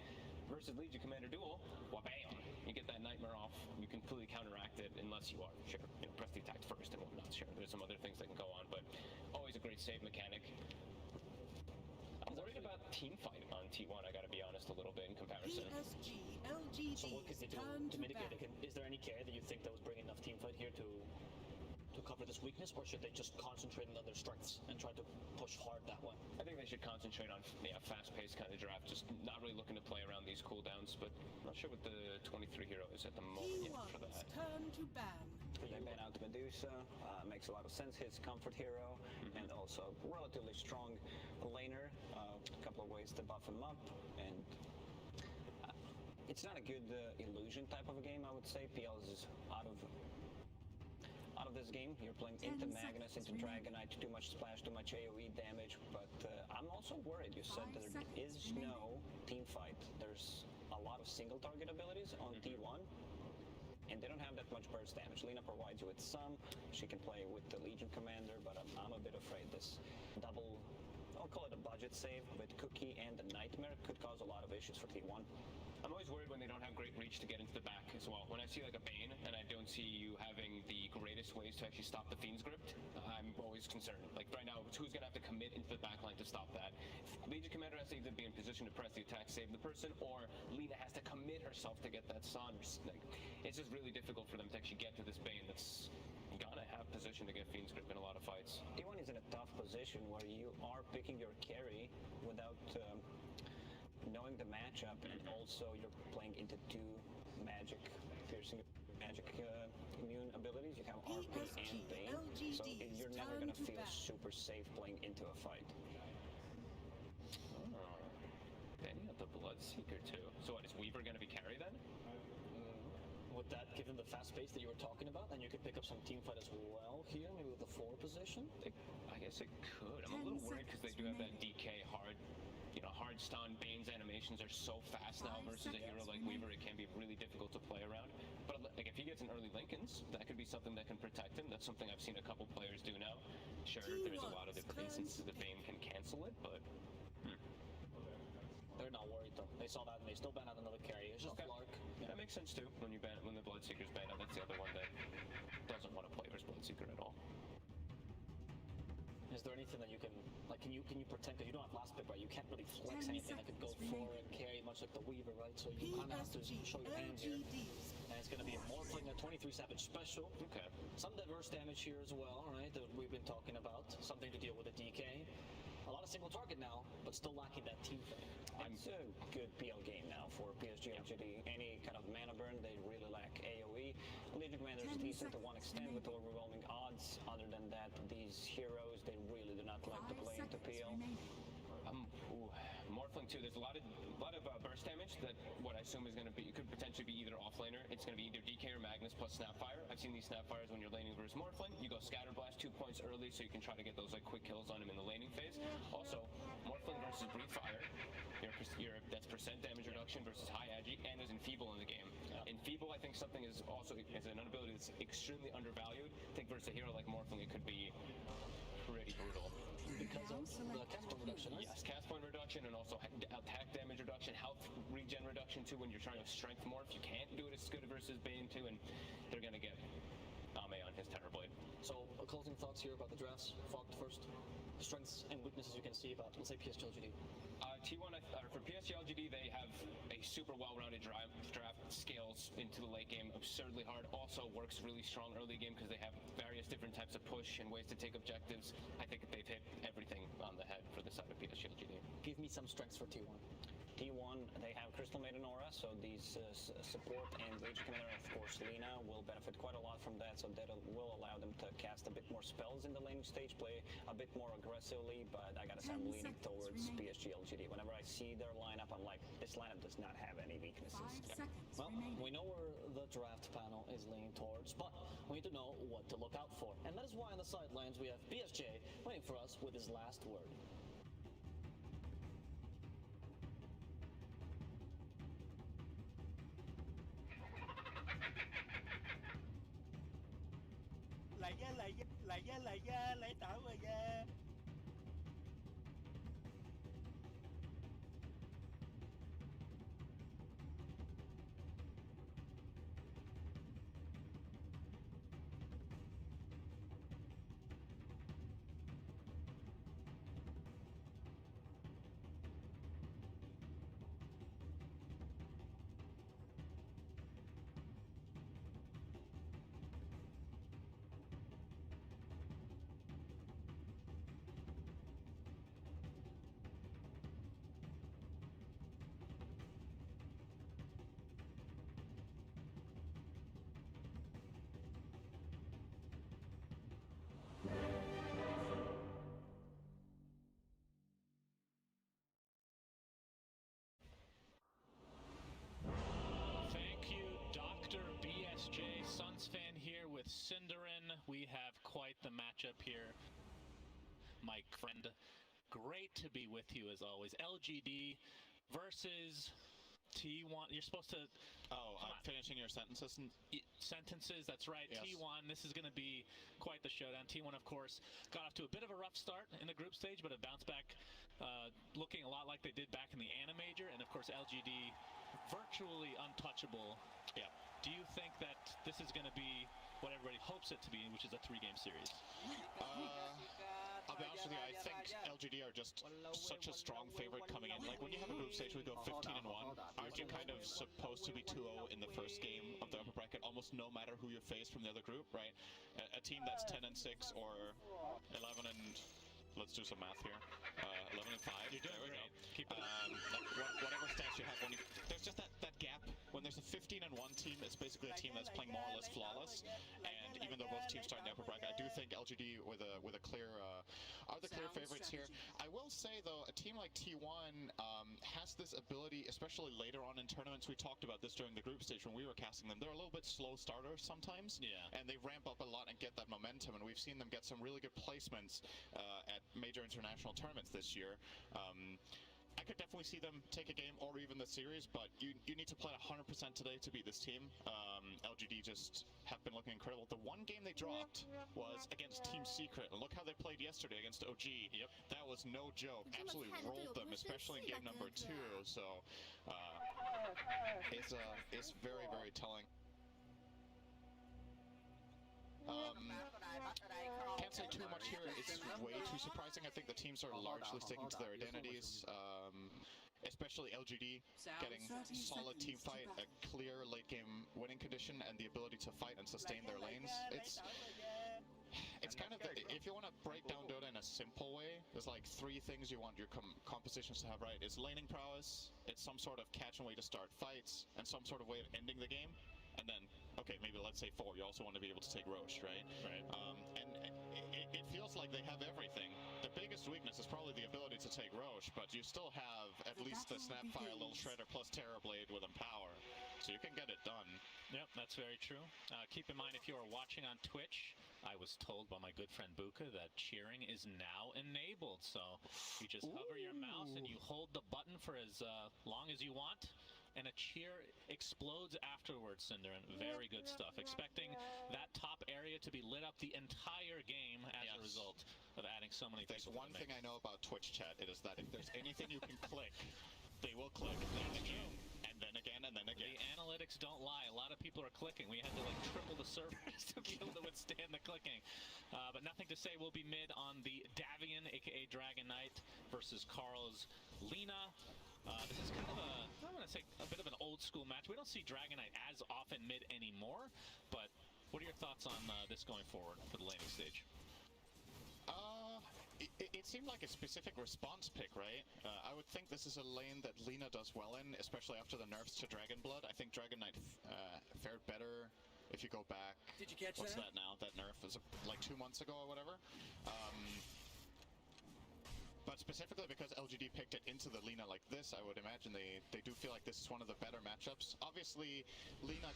versus Legion Commander Duel, wha-bam! You get that Nightmare off. You completely counteract it unless you are sure. You know, press the attack first and whatnot. Sure, there's some other things that can go on, but always a great save mechanic. I'm worried about team fight on T1, I gotta be honest, a little bit in comparison. PSG LGD. So what can they do to mitigate it? Is there any care that you think that was bringing enough team fight here to cover this weakness, or should they just concentrate on their strengths and try to push hard that way? I think they should concentrate on fast-paced kind of draft, just not really looking to play these cooldowns, but I'm not sure what the 23 hero is at the moment yet for that. Turn to ban. They ban out Medusa, makes a lot of sense. His comfort hero, and also relatively strong laner. A couple of ways to buff him up, and it's not a good illusion type of a game, I would say. PL is out of this game. You're playing into Magnus, into Dragonite, too much splash, too much AoE damage, but I'm also worried. You said there is no team fight. There's a lot of single target abilities on T1, and they don't have that much burst damage. Lina provides you with some. She can play with the Legion Commander, but I'm a bit afraid this double, I'll call it a budget save with Cookie and the Nightmare could cause a lot of issues for T1. I'm always worried when they don't have great reach to get into the back as well. When I see like a Bane and I don't see you having the greatest ways to actually stop the Fiend's Grip, I'm always concerned. Like right now, who's going to have to commit into the back line to stop that? Legion Commander has to either be in position to press the attack, save the person, or Lina has to commit herself to get that Sun. Like, it's just really difficult for them to actually get to this Bane that's gonna have position to get Fiend's Grip in a lot of fights. T1 is in a tough position where you are picking your carry without knowing the matchup, and also you're playing into two piercing magic immune abilities. You have RP and Bane, so you're never going to feel super safe playing into a fight. Benny of the Bloodseeker too. So what, is Weaver going to be carry then? Would that give him the fast pace that you were talking about, and you could pick up some team fight as well here, maybe with the 4 position? I guess it could. I'm a little worried because they do have that DK hard, hard stun. Bane's animations are so fast now versus a hero like Weaver. It can be really difficult to play around. But like if he gets an early Lincolns, that could be something that can protect him. That's something I've seen a couple players do now. Sure, there's a lot of different instances that Bane can cancel it, but they're not worried though. They saw that and they still ban out another carry. It's just Lark. Yeah, that makes sense too. When the Bloodseeker's banned out, that's the other one that doesn't want to play versus Bloodseeker at all. Is there anything that you can, like, can you pretend, because you don't have last pick, right? You can't really flex anything that could go for and carry much like the Weaver, right? So you kind of have to show your hand here. And it's going to be a Morphling, a 23 Savage Special. Okay. Some diverse damage here as well, right? That we've been talking about. Something to deal with the DK. A lot of single target now, but still lacking that team fight. It's a good PL game now for PSG LGD. Any kind of mana burn, they really lack AoE. Legion Commander is decent to one extent with overwhelming odds. Other than that, these heroes, they really do not like to play into PL. Morphling too. There's a lot of burst damage that what I assume is going to be, it could potentially be either offlaner. It's going to be either DK or Magnus plus Snapfire. I've seen these Snapfires when you're laning versus Morphling. You go Scatter Blast 2 points early, so you can try to get those like quick kills on him in the laning phase. Also, Morphling versus Breathe Fire. That's percent damage reduction versus high agi, and there's Enfeeble in the game. Enfeeble, I think something is also is an ability that's extremely undervalued. I think versus a hero like Morphling, it could be pretty brutal. Because of the cast point reduction, right? Yes, cast point reduction and also attack damage reduction, health regen reduction too when you're trying to strength morph. You can't do it as good versus Bane too, and they're going to get Ame on his Terrorblade. So, closing thoughts here about the drafts. Fogged first. Strengths and weaknesses you can see about, let's say, PSG LGD. T1, for PSG LGD, they have a super well-rounded draft, scales into the late game absurdly hard. Also works really strong early game because they have various different types of push and ways to take objectives. I think they've hit everything on the head for the side of PSG LGD. Give me some strengths for T1. T1, they have Crystal Maiden Aura, so these support and Legion Commander, of course, Lina will benefit quite a lot from that, so that will allow them to cast a bit more spells in the laning stage, play a bit more aggressively, but I gotta say I'm leaning towards PSG LGD. Whenever I see their lineup, I'm like, this lineup does not have any weaknesses. Well, we know where the draft panel is leaning towards, but we need to know what to look out for. And that is why on the sidelines we have PSG waiting for us with his last word. Lấy tảo rồi nha. Cinderin, we have quite the matchup here. My friend, great to be with you as always. LGD versus T1. You're supposed to... Oh, I'm finishing your sentences. Sentences, that's right. Yes. T1, this is going to be quite the showdown. T1, of course, got off to a bit of a rough start in the group stage, but have bounced back looking a lot like they did back in the Anna Major. And, of course, LGD, virtually untouchable. Yeah. Do you think that this is going to be what everybody hopes it to be, which is a 3-game series? I'll be honest with you, I think LGD are just such a strong favorite coming in. Like, when you have a group stage where we go 15-1, aren't you kind of supposed to be 2-0 in the first game of the upper bracket, almost no matter who you face from the other group, right? A team that's 10-6 or 11 and... Let's do some math here. 11 and 5. You're doing great. Keep it whatever stats you have, when you, there's just that gap. When there's a 15-1 team, it's basically a team that's playing more or less flawless. And even though both teams start in the upper bracket, I do think LGD with a clear are the clear favorites here. I will say though, a team like T1 has this ability, especially later on in tournaments. We talked about this during the group stage when we were casting them. They're a little bit slow starters sometimes. Yeah. And they ramp up a lot and get that momentum. And we've seen them get some really good placements at major international tournaments this year. I could definitely see them take a game or even the series, but you need to play 100% today to beat this team. LGD just have been looking incredible. The one game they dropped was against Team Secret, and look how they played yesterday against OG. Yep. That was no joke. Absolutely rolled them, especially in game number 2. So it's very, very telling. Can't say too much here. It's way too surprising. I think the teams are largely sticking to their identities, especially LGD getting solid team fight, a clear late game winning condition, and the ability to fight and sustain their lanes. It's kind of, if you want to break down Dota in a simple way, there's like 3 things you want your compositions to have right. It's laning prowess, it's some sort of catch and way to start fights, and some sort of way of ending the game. And then, okay, maybe let's say 4, you also want to be able to take Roche, right? Right. And it feels like they have everything. The biggest weakness is probably the ability to take Roche, but you still have at least the Snapfire, Little Shredder, plus Terrorblade with Empower. So you can get it done. Yep, that's very true. Keep in mind, if you are watching on Twitch, I was told by my good friend Buka that cheering is now enabled. So you just hover your mouse and you hold the button for as long as you want, and a cheer explodes afterwards, Cinderin. Very good stuff. Expecting that top area to be lit up the entire game as a result of adding so many There's people. one thing I know about Twitch chat, it is that if there's anything you can click, they will click, then again, and then again, and then again. The analytics don't lie. A lot of people are clicking. We had to like triple the servers to be able to withstand the clicking. But nothing to say. We'll be mid on the Davian, aka Dragon Knight, versus Carl's Lina. This is kind of I want to say a bit of an old school match. We don't see Dragon Knight as often mid anymore, but what are your thoughts on this going forward for the laning stage? It seemed like a specific response pick, right? I would think this is a lane that Lina does well in, especially after the nerfs to Dragon Blood. I think Dragon Knight fared better if you go back. Did you catch what's that? that now? That nerf was like 2 months ago or whatever. But specifically because LGD picked it into the Lina like this, I would imagine they do feel like this is one of the better matchups. Obviously, Lina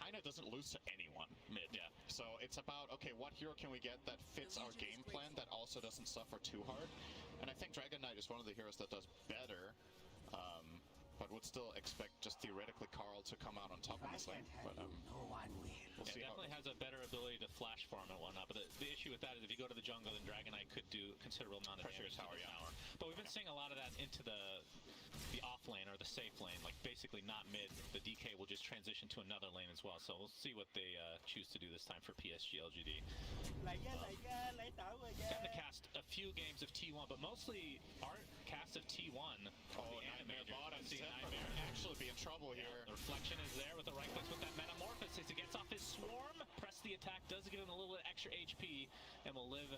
kind of doesn't lose to anyone mid. Yeah. So it's about, okay, what hero can we get that fits our game plan that also doesn't suffer too hard? And I think Dragon Knight is one of the heroes that does better, but would still expect just theoretically Carl to come out on top in this lane. But we'll see. It definitely has a better ability to flash farm and whatnot, but the issue with that is if you go to the jungle, then Dragon Knight could do considerable amount of damage to the tower. But we've been seeing a lot of that into the off lane or the safe lane, like basically not mid. The DK will just transition to another lane as well. So we'll see what they choose to do this time for PSG LGD. Got to cast a few games of T1, but mostly our cast of T1. Nightmare bottom. Nightmare actually be in trouble here. The reflection is there with the right clicks with that metamorphosis. He gets off his swarm, press the attack, does give him a little bit extra HP, and will live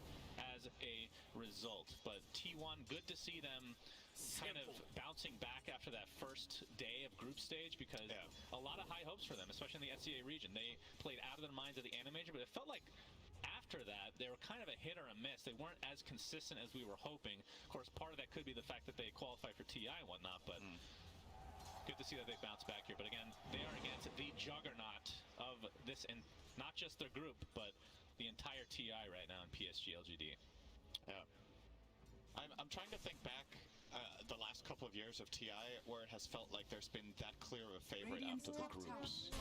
as a result. But T1, good to see them kind of bouncing back after that first day of group stage, because a lot of high hopes for them, especially in the SCA region. They played out of their minds at the Anna Major, but it felt like after that, they were kind of a hit or a miss. They weren't as consistent as we were hoping. Of course, part of that could be the fact that they qualified for TI and whatnot, but good to see that they bounce back here. But again, they are against the juggernaut of this, and not just their group, but the entire TI right now in PSG LGD. Yeah. I'm trying to think back the last couple of years of TI where it has felt like there's been that clear of a favorite after the groups.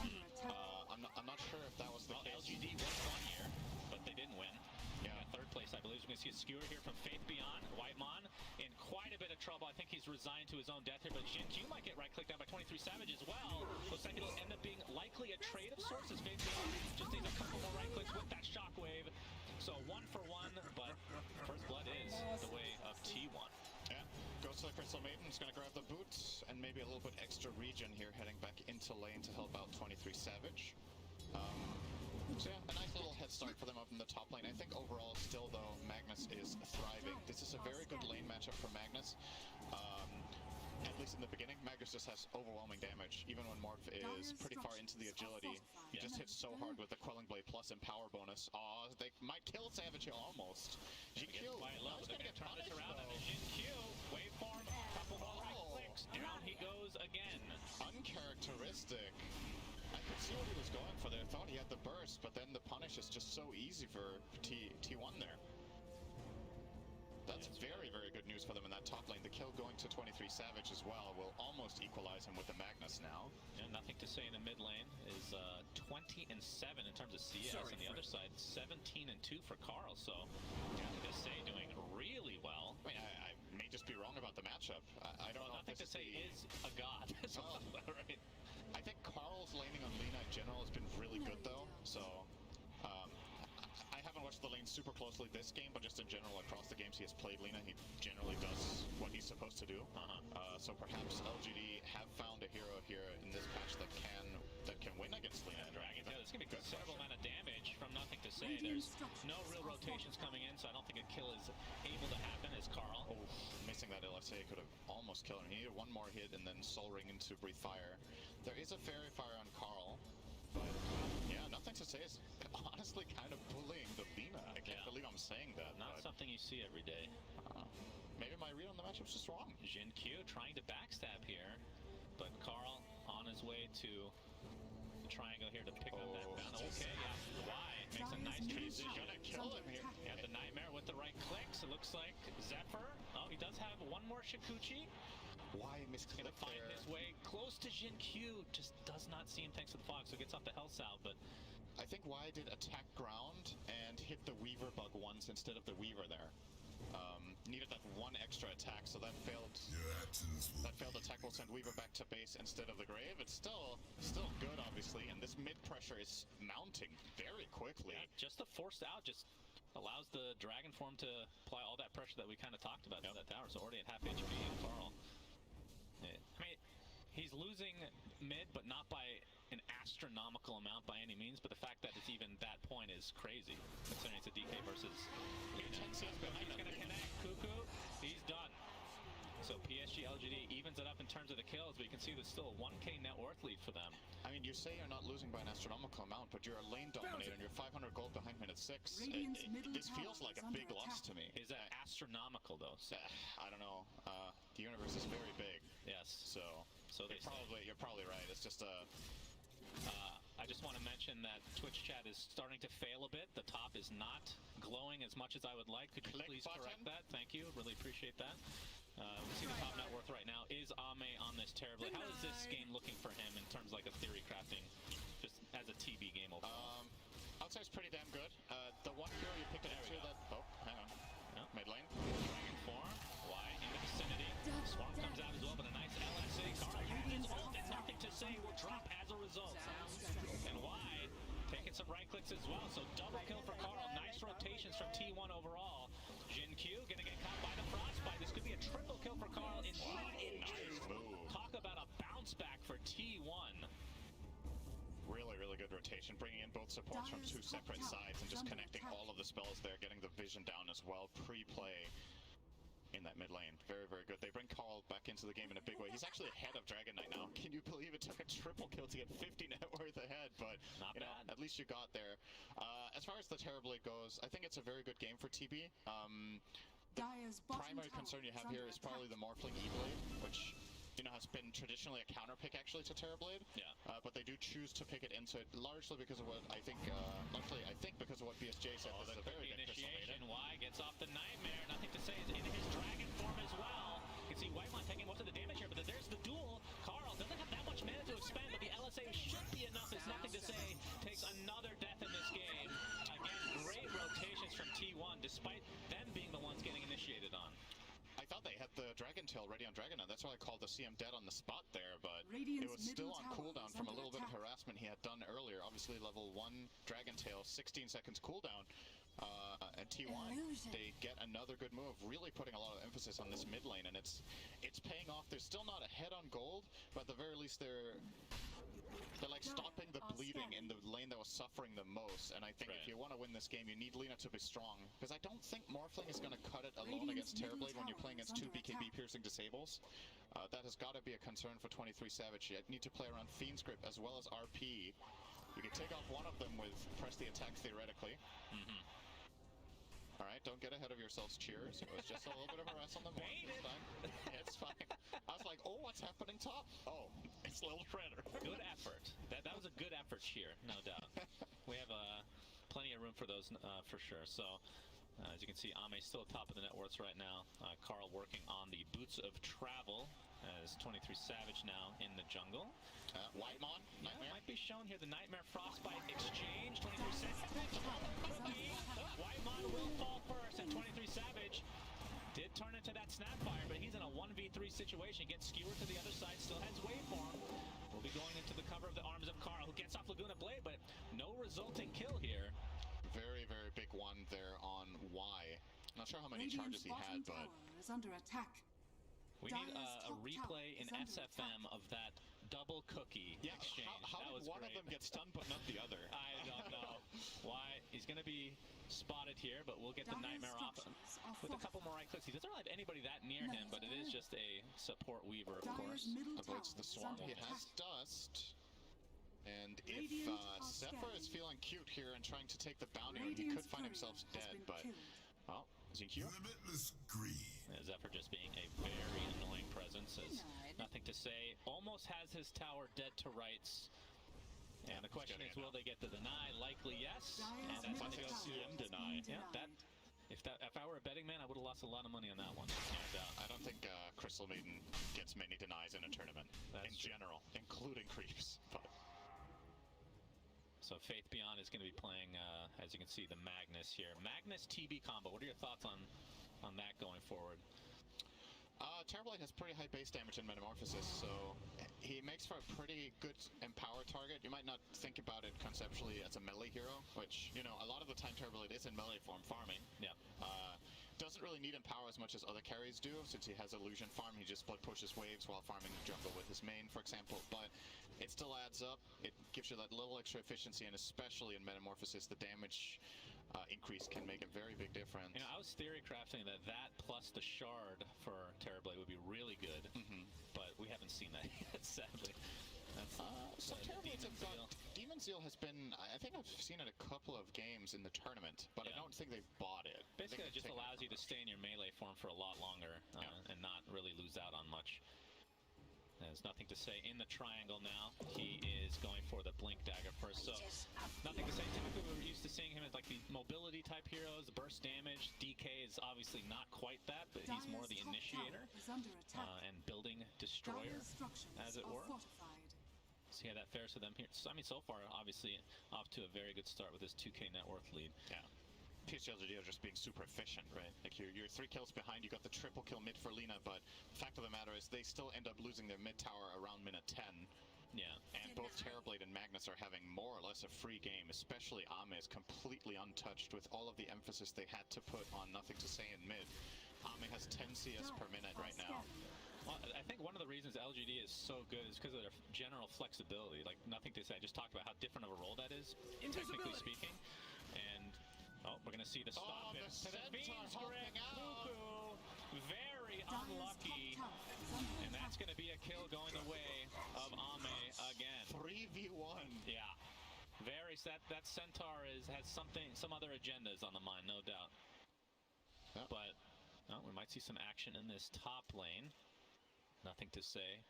I'm not sure if that was the case. LGD won one year, but they didn't win. Yeah, third place, I believe. We're going to see a skewer here from Faith Beyond. Whitemon in quite a bit of trouble. I think he's resigned to his own death here, but Jinq might get right-clicked down by 23 Savage as well. Looks like it'll end up being likely a trade of sorts as Faith Beyond just needs a couple more right-clicks with that shockwave. So 1 for 1, but first blood is the way of T1. Yeah, goes to the Crystal Maiden. He's going to grab the boots and maybe a little bit extra regen here, heading back into lane to help out 23 Savage. So yeah, a nice little head start for them up in the top lane. I think overall, still though, Magnus is thriving. This is a very good lane matchup for Magnus. At least in the beginning, Magnus just has overwhelming damage. Even when Morph is pretty far into the agility, he just hits so hard with the Quelling Blade plus Empower bonus. Aw, they might kill Savage here almost. GQ, They're going to turn this around. And GQ, waveform, couple more right clicks. Down he goes again. Uncharacteristic. I could see what he was going for there. Thought he had the burst, but then the punish is just so easy for T1 there. That's very, very good news for them in that top lane. The kill going to 23 Savage as well will almost equalize him with the Magnus now. And nothing to say in the mid lane is 20-7 in terms of CS. On the other side, 17-2 for Carl. So, nothing to say, doing really well. I mean, I may just be wrong about the matchup. I don't know. Nothing to say is a god. Right? I think Carl's laning on Lina in general has been really good though. So, I haven't watched the lane super closely this game, but just in general across the games he has played Lina, he generally does what he's supposed to do. So perhaps LGD have found a hero here in this patch that can win against Lina and Dragon. Yeah, there's going to be considerable amount of damage from nothing to say. There's no real rotations coming in, so I don't think a kill is able to happen as Carl. Oh, missing that LSA could have almost killed him. He needed one more hit and then Soul Ring into Breathe Fire. There is a Fairy Fire on Carl, but yeah, nothing to say. Is honestly kind of bullying the Lina. I can't believe I'm saying that. Not something you see every day. Maybe my read on the matchup's just wrong. Jinq trying to backstab here, but Carl on his way to the triangle here to pick up that bounce. Okay, yeah. Y makes a nice transition. Gonna kill him here. Yeah, the Nightmare with the right clicks. It looks like Zephyr. Oh, he does have one more Shikuchi. Why misclick Gonna find his way close to Jinq. Just does not see him thanks to the fog, so gets off the Hell Salve, but I think Y did attack ground and hit the Weaver bug once instead of the Weaver there. Needed that one extra attack, so that failed. That failed attack will send Weaver back to base instead of the Grave. It's still good, obviously, and this mid pressure is mounting very quickly. Yeah, just the forced out just allows the Dragon Form to apply all that pressure that we kind of talked about to that tower. So already at half HP, and Carl. I mean, he's losing mid, but not by an astronomical amount by any means, but the fact that it's even that point is crazy, considering it's a DK versus Lina. He's going to connect. Cuckoo, he's done. So PSG LGD evens it up in terms of the kills, but you can see there's still a 1k net worth lead for them. I mean, you say you're not losing by an astronomical amount, but you're a lane dominator and you're 500 gold behind minute 6. This feels like a big loss to me. Is that astronomical though? So, I don't know. The universe is very big. Yes. So you're probably right. It's just a. I just want to mention that Twitch chat is starting to fail a bit. The top is not glowing as much as I would like. Could you please correct that? Thank you. Really appreciate that. We see the top net worth right now is Ame on this terribly. How is this game looking for him in terms of like a theory crafting, just as a TB game overall? I'd say it's pretty damn good. The one hero you picked into that. Oh, hang on. Yeah. Mid lane. Dragon Form. Y in the vicinity. Swarm comes out as well, but a nice LSA. Carl uses ult and nothing to say will drop as a result. And Y taking some right clicks as well. So double kill for Carl. Nice rotations from T1 overall. Jinq gonna get caught by the Frostbite. This could be a triple kill for Carl. Nice move. Talk about a bounce back for T1. Really good rotation, bringing in both supports from two separate sides and just connecting all of the spells there, getting the vision down as well. Pre-play in that mid lane. Very good. They bring Carl back into the game in a big way. He's actually ahead of Dragon Knight now. Can you believe it took a triple kill to get 50 net worth ahead? But not you know, bad. at least you got there. As far as the Terribly goes, I think it's a very good game for TB. The primary concern you have here is probably the Morphling E-Blade, which has been traditionally a counter pick actually to Terrorblade. Yeah. But they do choose to pick it into it largely because of what I think, because of what BSJ said. Oh, this is a very good Crystal initiation. Maiden. Y gets off the Nightmare. Nothing to say is in his dragon form as well. You can see Whitemon taking most of the damage here, but there's the duel. Carl doesn't have that much mana to expand, but the LSA should be enough. It's nothing to say. Takes another death in this game. Again, great rotations from T1, despite them being the ones getting initiated on. I thought they had the Dragon Tail ready on Dragon. That's why I called the CM dead on the spot there, but Radiant's it was still on middle cooldown tower from is a little bit of under harassment he had done earlier. Obviously, level 1 Dragon Tail, 16 seconds cooldown. And T1, they get another good move, really putting a lot of emphasis on this mid lane, and it's paying off. They're still not ahead on gold, but at the very least they're like stopping the bleeding in the lane that was suffering the most. And I think if you want to win this game, you need Lina to be strong, because I don't think Morphling is going to cut it alone against Terrorblade when you're playing against 2 BKB piercing disables. That has got to be a concern for 23 Savage. You need to play around Fiend's Grip as well as RP. You can take off one of them with press the attack theoretically. Alright, don't get ahead of yourselves, cheers. It was just a little bit of harass on the morning this time. It's fine. I was like, oh, what's happening top? Oh, it's Little Shredder. Good effort. That was a good effort cheer, no doubt. We have plenty of room for those for sure. So, as you can see, Ame's still at top of the net worths right now. Carl working on the Boots of Travel as 23 Savage now in the jungle. Whitemon, Nightmare. Might be shown here, the Nightmare Frostbite exchange. 23 Savage. Whitemon will fall first, and 23 Savage did turn into that Snapfire, but he's in a 1v3 situation. Gets skewered to the other side, still has waveform. Will be going into the cover of the arms of Carl, who gets off Laguna Blade, but no resulting kill here. Very, very big one there on Y. Not sure how many charges he had, but is under attack. We need a replay in SFM of that double cookie exchange. How that did was one great. of them get stunned but not the other? I don't know. Why? He's going to be spotted here, but we'll get the Nightmare off with a couple more right clicks. He doesn't really have anybody that near him, but it is just a support Weaver, of course. Avoids the swarm. He has dust. And if Zephyr is feeling cute here and trying to take the bounty, he could find himself dead, but... Well, Zinkyu. Limitless greed. Zephyr just being a very annoying presence. Is nothing to say. Almost has his tower dead to rights. And the question is, will they get the deny? Likely yes. And that's going to go CM deny. Yeah, if I were a betting man, I would have lost a lot of money on that one. And, I don't think Crystal Maiden gets many denies in a tournament in general, including creeps. But. So Faith Beyond is going to be playing, as you can see, the Magnus here. Magnus TB combo. What are your thoughts on that going forward? Terrorblade has pretty high base damage in Metamorphosis, so he makes for a pretty good empower target. You might not think about it conceptually as a melee hero, which, a lot of the time Terrorblade is in melee form farming. Yeah. Doesn't really need empower as much as other carries do, since he has illusion farm. He just blood pushes waves while farming jungle with his main, for example. But it still adds up. It gives you that little extra efficiency, and especially in Metamorphosis, the damage increase can make a very big difference. I was theory crafting that plus the shard for Terrorblade would be really good, but we haven't seen that yet, sadly. So Demon Zeal has been, I think I've seen it a couple of games in the tournament, but I don't think they've bought it. Basically, it just allows you to stay in your melee form for a lot longer and not really lose out on much. There's nothing to say in the triangle now. He is going for the Blink Dagger first, so nothing to say. Typically, we're used to seeing him as like the mobility type heroes, burst damage. DK is obviously not quite that, but he's more the initiator and building destroyer, as it were. See how that fares to them here. So, so far, obviously, off to a very good start with this 2K net worth lead. Yeah. PSG LGD are just being super efficient, right? Like you're 3 kills behind, you got the triple kill mid for Lina, but the fact of the matter is they still end up losing their mid tower around minute 10. Yeah. And both Terrorblade and Magnus are having more or less a free game, especially Ame is completely untouched with all of the emphasis they had to put on nothing to say in mid. Ame has 10 CS per minute right now. Well, I think one of the reasons LGD is so good is because of their general flexibility. Like, nothing to say. I just talked about how different of a role that is, technically speaking. And, we're going to see the stop it. The Centaur hopping out. Very unlucky. And that's going to be a kill going the way of Ame again. 3v1. Yeah. That Centaur has some other agendas on the mind, no doubt. Yep. But we might see some action in this top lane. Nothing to say.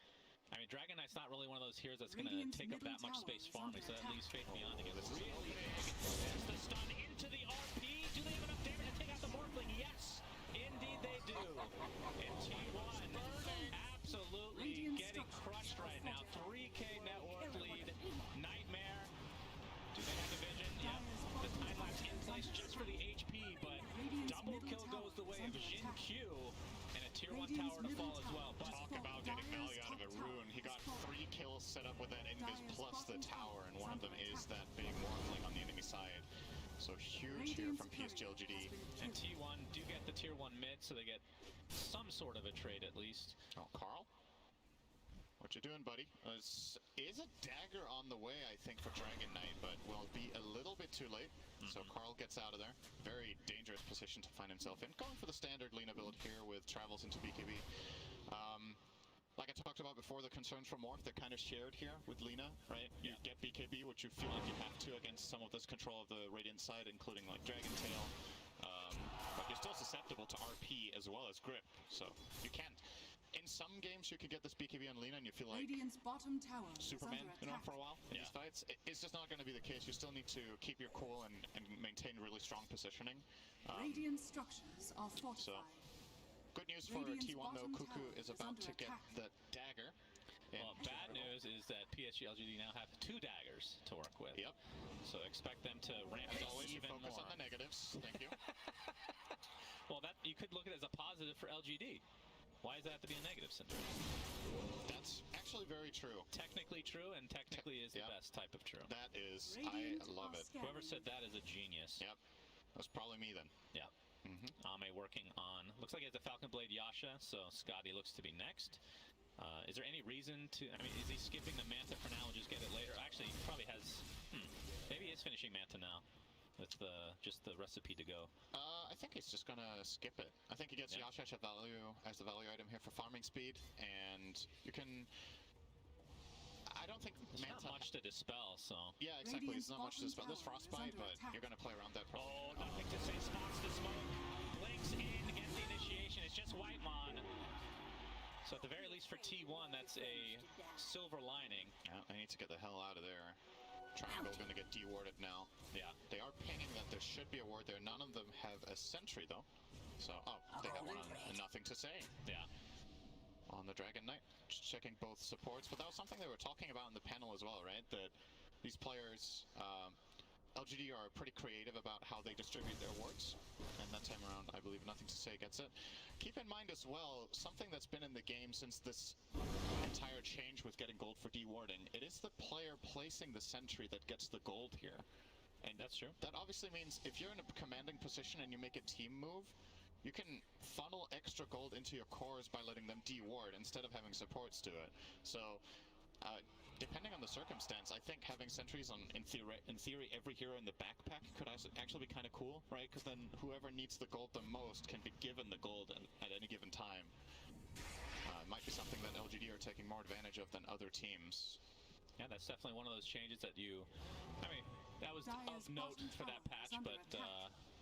I mean, Dragon Knight's not really one of those heroes that's going to take up that much space farming, so that leaves Faith Beyond to get really big. There's the stun into the RP. Do they have enough damage to take out the Morphling? Yes, indeed they do. And T1 absolutely getting crushed right now. 3K net worth lead. Nightmare. Do they have the vision? Yep. The time lapse in place just for the HP, but double kill goes the way of Jin Q. And a tier 1 tower to fall as well. But talk about getting value out of a rune. He got 3 kills set up with that invis plus the tower, and one of them is that big Morphling on the enemy side. So huge here from PSG LGD. And T1 do get the tier 1 mid, so they get some sort of a trade at least. Oh, Carl? What you doing, buddy? Is a dagger on the way, I think, for Dragon Knight, but will be a little bit too late. So Carl gets out of there. Very dangerous position to find himself in. Going for the standard Lina build here with travels into BKB. Like I talked about before, the concerns for Morph, they're kind of shared here with Lina, right? You get BKB, which you feel like you have to against some of this control of the Radiant side, including like Dragon Tail. But you're still susceptible to RP as well as Grip, so you can't. In some games, you could get this BKB on Lina and you feel like bottom tower Superman, for a while in these fights. It's just not going to be the case. You still need to keep your cool and maintain really strong positioning. Radiant structures are fortified. So, good news for T1 though, Cuckoo is about to get the dagger. Well, bad news is that PSG LGD now have 2 daggers to work with. Yep. So expect them to ramp As it always, even focus more. on the negatives. Thank you. Well, that you could look at it as a positive for LGD. Why does that have to be a negative, Cinder? That's actually very true. Technically true, and technically is the best type of true. That is, I love it. Whoever said that is a genius. Yep. That's probably me then. Yeah. Ame working on, looks like he has a Falcon Blade Yasha, so Scotty looks to be next. Is there any reason to, I mean, is he skipping the Manta for now and just get it later? Actually, he probably has, maybe he is finishing Manta now with just the recipe to go. I think he's just gonna skip it. I think he gets Yasha as the value item here for farming speed, and you can. I don't think there's not much to dispel, so. Yeah, exactly. There's not much to dispel. There's frostbite, but you're gonna play around that. Oh, nothing to say. Spots the smoke, blinks in, gets the initiation. It's just Whitemon. So at the very least for T1, that's a silver lining. Yeah, I need to get the hell out of there. Triangle going to get dewarded now. Yeah. They are pinging that there should be a ward there. None of them have a sentry, though. So, they have one on nothing to say. Yeah. On the Dragon Knight, checking both supports. But that was something they were talking about in the panel as well, right? That these players, LGD are pretty creative about how they distribute their wards. And that time around, I believe Nothing to Say gets it. Keep in mind as well, something that's been in the game since this entire change with getting gold for dewarding, it is the player placing the sentry that gets the gold here. And that's true. That obviously means if you're in a commanding position and you make a team move, you can funnel extra gold into your cores by letting them deward instead of having supports do it. So, depending on the circumstance, I think having sentries on, in theory, every hero in the backpack could actually be kind of cool, right? Because then whoever needs the gold the most can be given the gold at any given time. It might be something that LGD are taking more advantage of than other teams. Yeah, that's definitely one of those changes that I mean, that was of note for that patch, but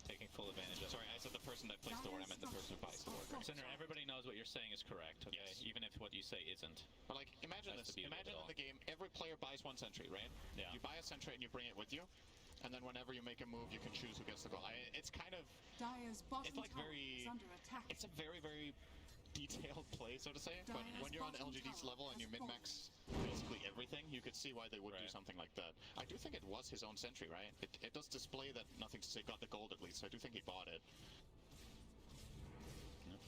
taking full advantage of it. Sorry, I said the person that placed the ward, I meant the person who buys the ward. Right? Cinder, everybody knows what you're saying is correct, okay? Yes. Even if what you say isn't. But like, imagine this. Imagine in the game, every player buys one sentry, right? Yeah. You buy a sentry and you bring it with you, and then whenever you make a move, you can choose who gets the goal. It's kind of... It's like very... It's a very, very detailed play, so to say, but when you're on LGD's level and you min-max basically everything, you could see why they would do something like that. I do think it was his own sentry, right? It does display that Nothing to Say got the gold at least, so I do think he bought it.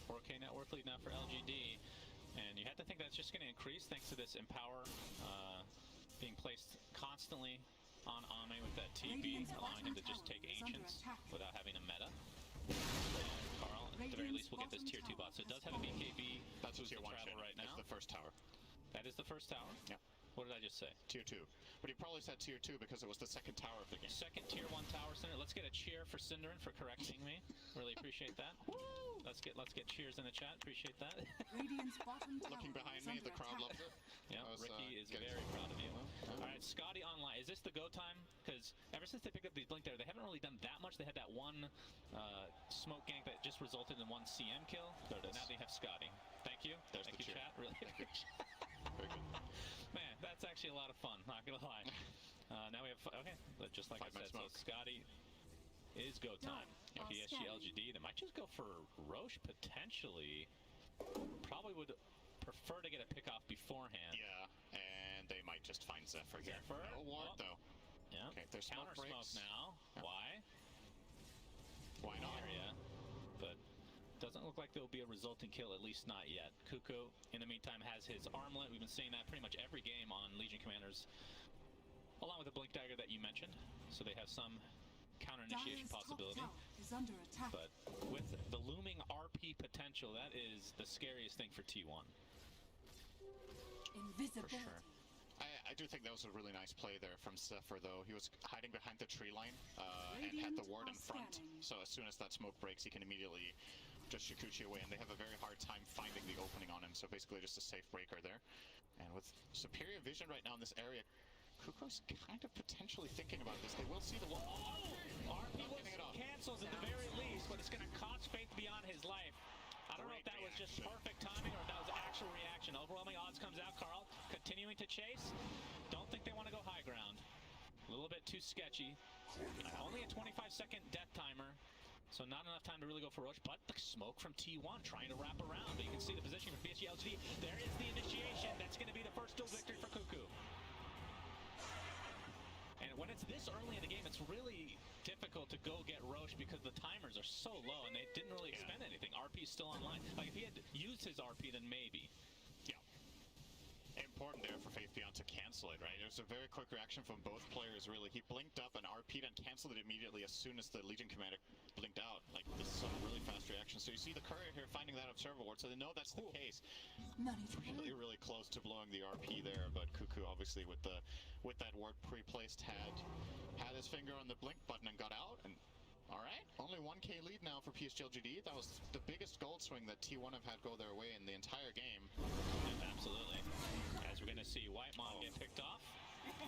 4K net worth lead now for LGD, and you have to think that's just going to increase thanks to this Empower being placed constantly on Ame with that TP, allowing him to just take Ancients without having a meta. Carl, at the very least, we'll get this tier 2 bot. So it does have a BKB. That's what tier 1 travel right now. That's the first tower. That is the first tower? Yeah. What did I just say? Tier 2. But he probably said tier 2 because it was the second tower of the game. Second tier 1 tower, Cinder. Let's get a cheer for Cinderin for correcting me. Really appreciate that. Let's get cheers in the chat. Appreciate that. Looking behind me, the crowd loves it. Yeah, Ricky is very proud of you. All right, Scotty online. Is this the go time? Because ever since they picked up these blink there, they haven't really done that much. They had that one smoke gank that just resulted in one CM kill. There it is. Now they have Scotty. Thank you. There's Thank the you, cheer. chat. Really appreciate it. Very good. Man, that's actually a lot of fun, not gonna lie. Now we have, okay, but just like I said, so Scotty is go time. PSG LGD, they might just go for Roche potentially. Probably would prefer to get a pick off beforehand. Yeah, and they might just find Zephyr here. No ward though. Yeah. Okay, there's counter smoke now. Yeah. Why not? Area, but doesn't look like there'll be a resulting kill, at least not yet. Cuckoo, in the meantime, has his armlet. We've been seeing that pretty much every game on Legion Commanders, along with the Blink Dagger that you mentioned. So they have some counter initiation possibility. Is under attack. But with the looming RP potential, that is the scariest thing for T1. Invisibility. For sure. I do think that was a really nice play there from Zephyr, though. He was hiding behind the tree line and had the ward in front. So as soon as that smoke breaks, he can immediately just Shikuchi away, and they have a very hard time finding the opening on him. So basically just a safe breaker there. And with superior vision right now in this area, Kuko's kind of potentially thinking about this. They will see the wall. Oh! RP was cancels at the very least, but it's going to cost Faith beyond his life. I don't know if that was just perfect timing or if that was actual reaction. Overwhelming odds comes out. Carl continuing to chase. Don't think they want to go high ground. A little bit too sketchy. Only a 25-second death timer. So not enough time to really go for Roche, but the smoke from T1 trying to wrap around. But you can see the position for PSG LGD. There is the initiation. That's going to be the first duel victory for Cuckoo. And when it's this early in the game, it's really difficult to go get Roche because the timers are so low and they didn't really expend anything. RP's still online. Like if he had used his RP, then maybe. Yeah. Important there for Faith Beyond to cancel it, right? It was a very quick reaction from both players, really. He blinked up and RP'd and canceled it immediately as soon as the Legion commander blinked out. Like, this is some really fast reaction. So you see the courier here finding that observer ward, so they know that's the case. Really, really close to blowing the RP there, but Cuckoo obviously with that ward pre-placed had his finger on the blink button and got out. And all right, only 1k lead now for PSG LGD. That was the biggest gold swing that T1 have had go their way in the entire game. Yeah, absolutely. As we're going to see Whitemon get picked off.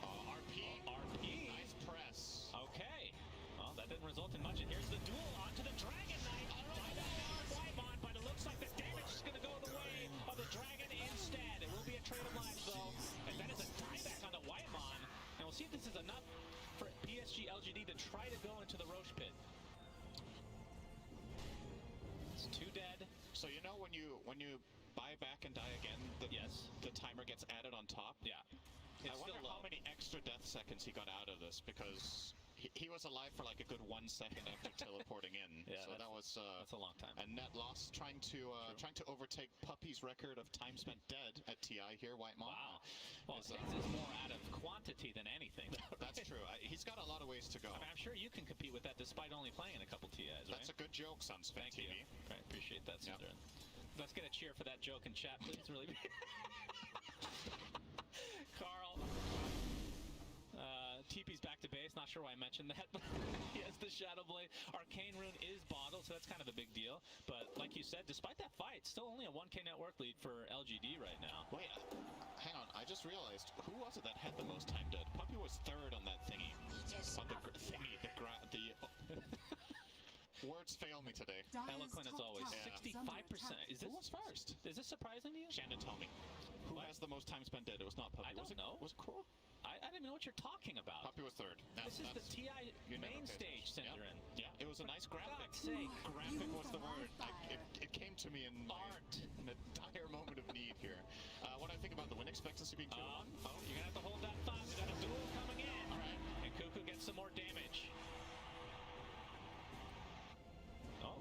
RP. RP. Nice press. Okay. Well, that didn't result in much. And here's the duel onto the Dragon Knight by Whitemon, but it looks like the damage is going to go the way of the Dragon instead. It will be a trade of lives, though. And that is a dieback on the Whitemon. And we'll see if this is enough for PSG LGD to try to go into the Roche pit. It's 2 dead. So you know when you buy back and die again, the timer gets added on top? Yeah. I wonder how many extra death seconds he got out of this, because he was alive for like a good 1 second after teleporting in. Yeah, so that was that's a long time. A net loss, trying to overtake Puppy's record of time spent dead at TI here. Whitemon. Wow. Well, his is more out of quantity than anything. That's true. He's got a lot of ways to go. I mean, I'm sure you can compete with that despite only playing in a couple TIs, right? That's a good joke, Sunspin TV. You. Right, appreciate that, Cinder. Yep. Let's get a cheer for that joke in chat, please. Really. Carl. TP's back to base. Not sure why I mentioned that, but he has the Shadow Blade. Arcane Rune is bottled, so that's kind of a big deal. But like you said, despite that fight, still only a 1k net work lead for LGD right now. Wait, hang on. I just realized, who was it that had the most time dead? Puppy was 3rd on that thingy. On the thingy, words fail me today. Eloquent as always. 65%. Who was first? Is this surprising to you? Shannon, tell me. Who has the most time spent dead? It was not Puppy. I don't know. Was it Crow? I don't even know what you're talking about. Puppy was 3rd. This is the TI main stage, Cinderin. Yeah, it was a nice graphic. Sake. Graphic was the word. It came to me in a dire moment of need here. What do I think about the win expectancy being 2-1? You're going to have to hold that thought. We got a duel coming in. All right. And Cuckoo gets some more damage. Oh,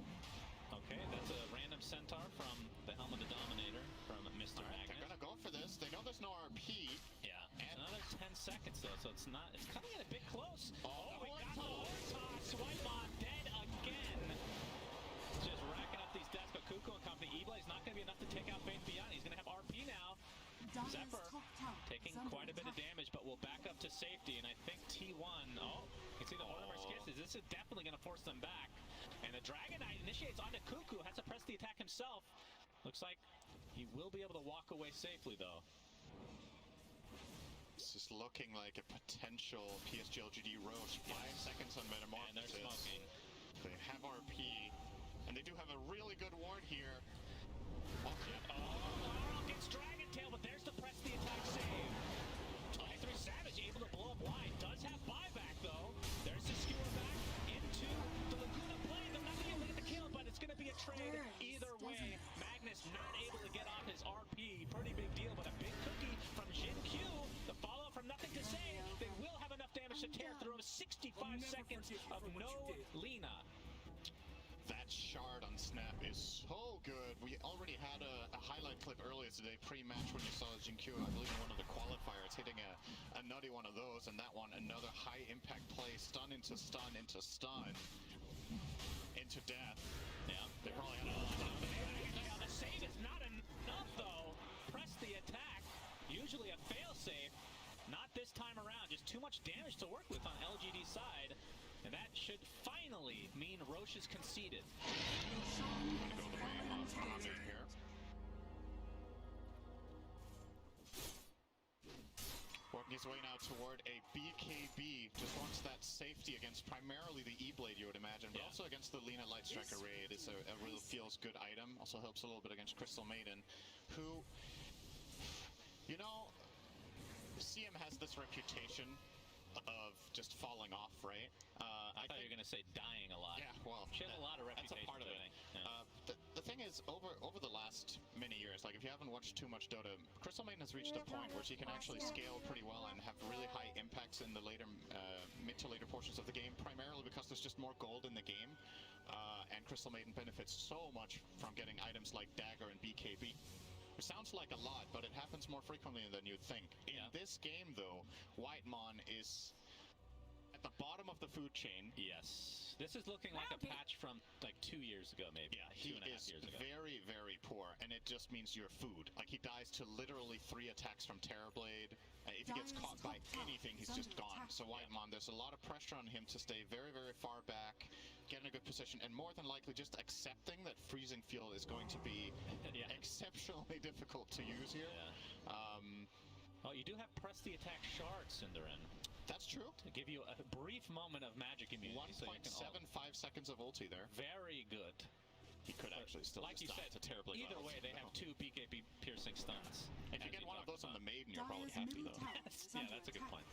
okay. That's a random centaur from the Helm of the Dominator from Mr. Magnet. They're going to go for this. They know there's no RP. Yeah. It's another 10 seconds, though, so it's coming in a bit close. Oh, we got the War Toss. Whitemon dead again. Just racking up these deaths, but Cuckoo and company. E-Blade's not going to be enough to take out Faith Beyond. He's going to have RP now. Zephyr taking quite a bit of damage, but will back up to safety, and I think T1, you can see the Mortimer's Kisses. This is definitely going to force them back. And the Dragon Knight initiates onto Cuckoo, has to press the attack himself. Looks like he will be able to walk away safely, though. This is is looking like a potential PSG LGD Roche. 5 seconds on Metamorphosis. And they're smoking. They have RP, and they do have a really good ward here. Gets Dragon Tail, but there's the press the attack save. 23 Savage able to blow up wide. Does have buyback though. There's the skewer back into the Laguna play. They're not going to be able to get the kill, but it's going to be a trade either way. Magnus not able to get off his RP. Pretty big deal, but a big cookie from Jin Q. The follow-up from Nothing to Say. They will have enough damage to tear through 65 seconds of no Lina. That shard on Snap is so good. We already had a highlight clip earlier today, pre-match, when you saw Jinkyu, I believe in one of the qualifiers, hitting a nutty one of those, and that one, another high impact play, stun into stun into stun, into death. Yeah, they probably had a lot of the save is not enough though. Press the attack, usually a fail-safe. Not this time around, just too much damage to work with on LGD side. And that should finally mean Roche is conceded. Gonna go the way of Hamid here. Working his way now toward a BKB. Just wants that safety against primarily the E-Blade, you would imagine, but also against the Lina Light Striker raid. It's a real feels good item. Also helps a little bit against Crystal Maiden, who, you know, CM has this reputation of just falling off, right? I thought you were going to say dying a lot. Yeah, well, she has a lot of reputation. That's a part of it. Yeah. The thing is, over the last many years, like if you haven't watched too much Dota, Crystal Maiden has reached a point where she can actually scale pretty well and have really high impacts in the later, mid to later portions of the game, primarily because there's just more gold in the game, and Crystal Maiden benefits so much from getting items like Dagger and BKB. It sounds like a lot, but it happens more frequently than you'd think. In this game, though, Whitemon is at the bottom of the food chain. Yes. This is looking like a patch from like 2 years ago, maybe. Yeah, he is very, very poor, and it just means you're food. Like, he dies to literally 3 attacks from Terrorblade. If he gets caught by anything, he's just gone. So Whitemon, there's a lot of pressure on him to stay very, very far back, get in a good position, and more than likely just accepting that Freezing Field is going to be exceptionally difficult to use here. Oh, you do have press the attack shards, Cinderin. That's true. To give you a brief moment of magic immunity. 1.75 seconds of ulti there. Very good. He could actually still like you said, to terribly. Either way, they have 2 BKB piercing stuns. If you get one of those on the Maiden, you're probably happy though. Yeah, that's a good point.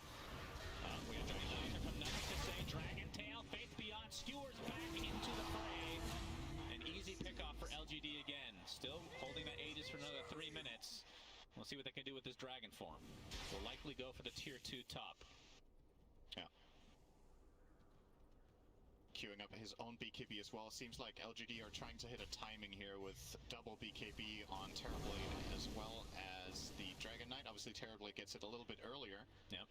We have triangulation from Nothing to Say. Dragon Tail, Faith Beyond, skewers back into the fray. An easy pickoff for LGD again. Still holding that Aegis for another 3 minutes. We'll see what they can do with this Dragon form. We'll likely go for the tier 2 top. Yeah. Queuing up his own BKB as well. Seems like LGD are trying to hit a timing here with double BKB on Terrorblade as well as the Dragon Knight. Obviously Terrorblade gets it a little bit earlier. Yeah.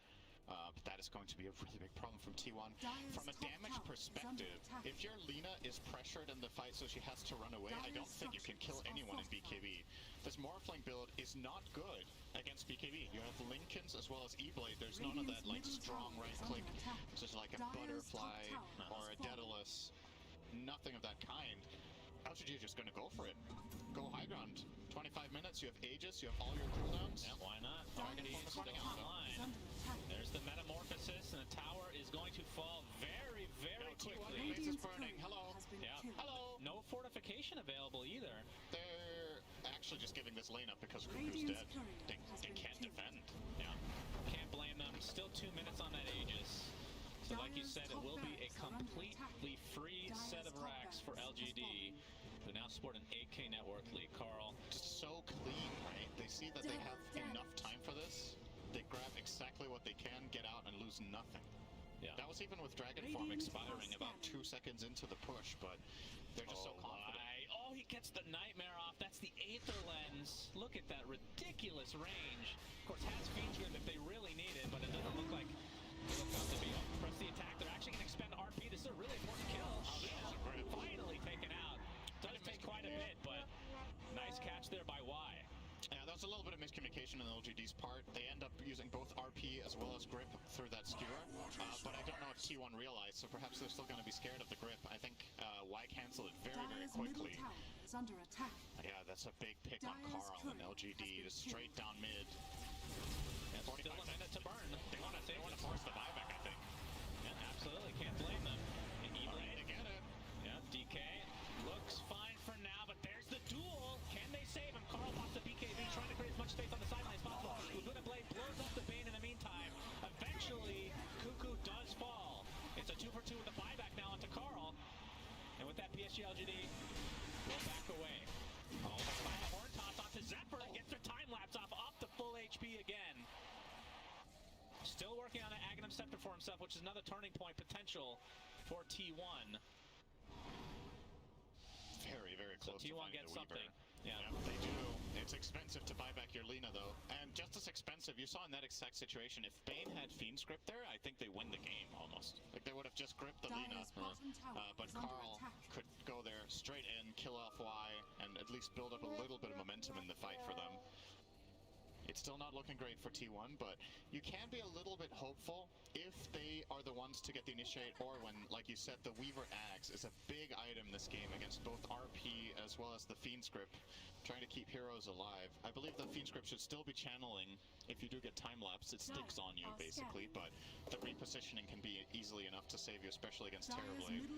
But that is going to be a really big problem from T1. From a damage perspective, if your Lina is pressured in the fight so she has to run away, I don't think you can kill anyone in BKB. This Morphling build is not good against BKB. You have Lincolns as well as E-Blade. There's none of that like strong right click, just like a Butterfly or a Daedalus. Nothing of that kind. LGD are just going to go for it. Go high ground. 25 minutes, you have Aegis, you have all your cooldowns. Yeah, why not? Target is still online. There's the Metamorphosis, and the tower is going to fall very, very quickly. Base is burning. Hello. Yeah. Hello. No fortification available either. They're actually just giving this lane up because Cuckoo's dead. They can't defend. Yeah. Can't blame them. Still 2 minutes on that Aegis. So like you said, it will be a completely free set of racks for LGD, who now sport an 8K network lead. Carl. Just so clean, right? They see that they have enough time for this. They grab exactly what they can, get out, and lose nothing. Yeah. That was even with Dragon Form expiring about 2 seconds into the push, but they're just so confident. Oh, he gets the Nightmare off. That's the Aether Lens. Look at that ridiculous range. Of course, has featured if they really need it, but it doesn't look like it'll come to be. Press the attack. They're actually going to expend RP. This is a really important kill. Finally taken out. Does take quite a bit, but nice catch there by Y. Yeah, that was a little bit of miscommunication on LGD's part. They end up using both RP as well as grip through that skewer, but I don't know if T1 realized, so perhaps they're still going to be scared of the grip. I think Y canceled it very, very quickly. Under attack. Yeah, that's a big pick on Carl and LGD, just straight down mid. Still a minute to burn. Scepter for himself, which is another turning point potential for T1. Very, very close. So T1 gets something. Yeah, they do. It's expensive to buy back your Lina, though. And just as expensive, you saw in that exact situation, if Bane had Fiend Script there, I think they win the game, almost. Like, they would have just gripped the Lina. But Carl could go there straight in, kill off Y, and at least build up a little bit of momentum in the fight for them. It's still not looking great for T1, but you can be a little bit hopeful if they are the ones to get the initiate, or when, like you said, the Weaver Axe is a big item this game against both RP as well as the Fiend Script, trying to keep heroes alive. I believe the Fiend Script should still be channeling. If you do get time-lapse, it sticks on you, basically, but the repositioning can be easily enough to save you, especially against Terrorblade.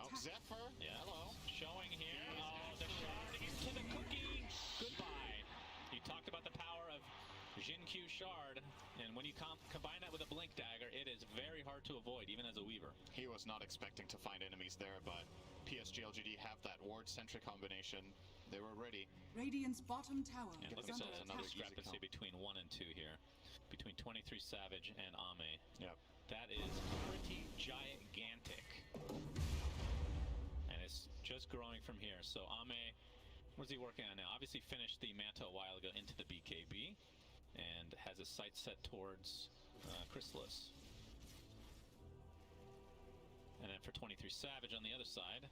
Oh, Zephyr! Yeah. Hello. Showing here. Oh, the shard into the cookie! Goodbye. You talked about the power of Jin-Q Shard, and when you combine that with a Blink Dagger, it is very hard to avoid, even as a Weaver. He was not expecting to find enemies there, but PSG LGD have that ward-sentry combination. They were ready. Radiant's bottom tower. And look at the discrepancy between 1 and 2 here, between 23 Savage and Ame. Yep. That is pretty gigantic. And it's just growing from here. So Ame, what is he working on now? Obviously finished the Manta a while ago into the BKB and has his sight set towards Chrysalis. And then for 23 Savage on the other side,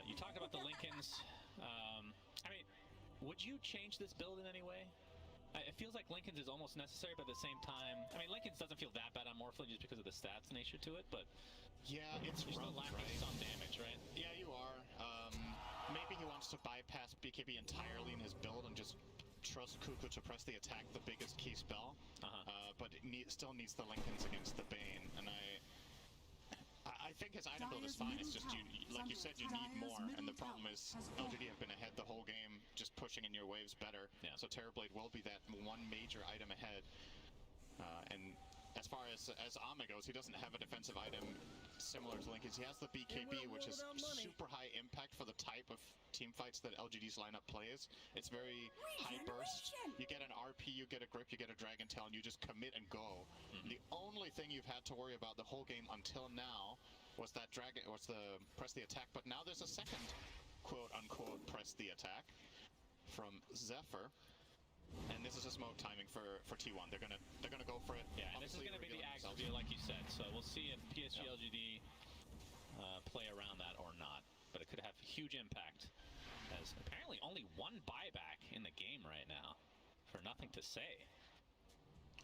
you talked about the Lincolns. I mean, would you change this build in any way? It feels like Lincoln's is almost necessary, but at the same time, I mean, Lincoln's doesn't feel that bad on Morphling just because of the stats nature to it, but yeah, it's still lacking some damage, right? Yeah, you are. Maybe he wants to bypass BKB entirely in his build and just trust Cuckoo to press the attack, the biggest key spell. But it still needs the Lincolns against the Bane, and I think his item build is fine. It's just, like you said, you need more, and the problem is LGD have been ahead the whole game, just pushing in your waves better. Yeah. So Terrorblade will be that one major item ahead. And as far as Ame goes, he doesn't have a defensive item similar to Lincoln's. He has the BKB, which is super high impact for the type of team fights that LGD's lineup plays. It's very high burst. You get an RP, you get a grip, you get a Dragon Tail, and you just commit and go. The only thing you've had to worry about the whole game until now was that press the attack, but now there's a second quote-unquote press the attack from Zephyr. And this is a smoke timing for T1. They're gonna go for it. Yeah, and this is gonna be the axe review, like you said. So we'll see if PSG LGD play around that or not. But it could have huge impact, as apparently only one buyback in the game right now, for nothing to say.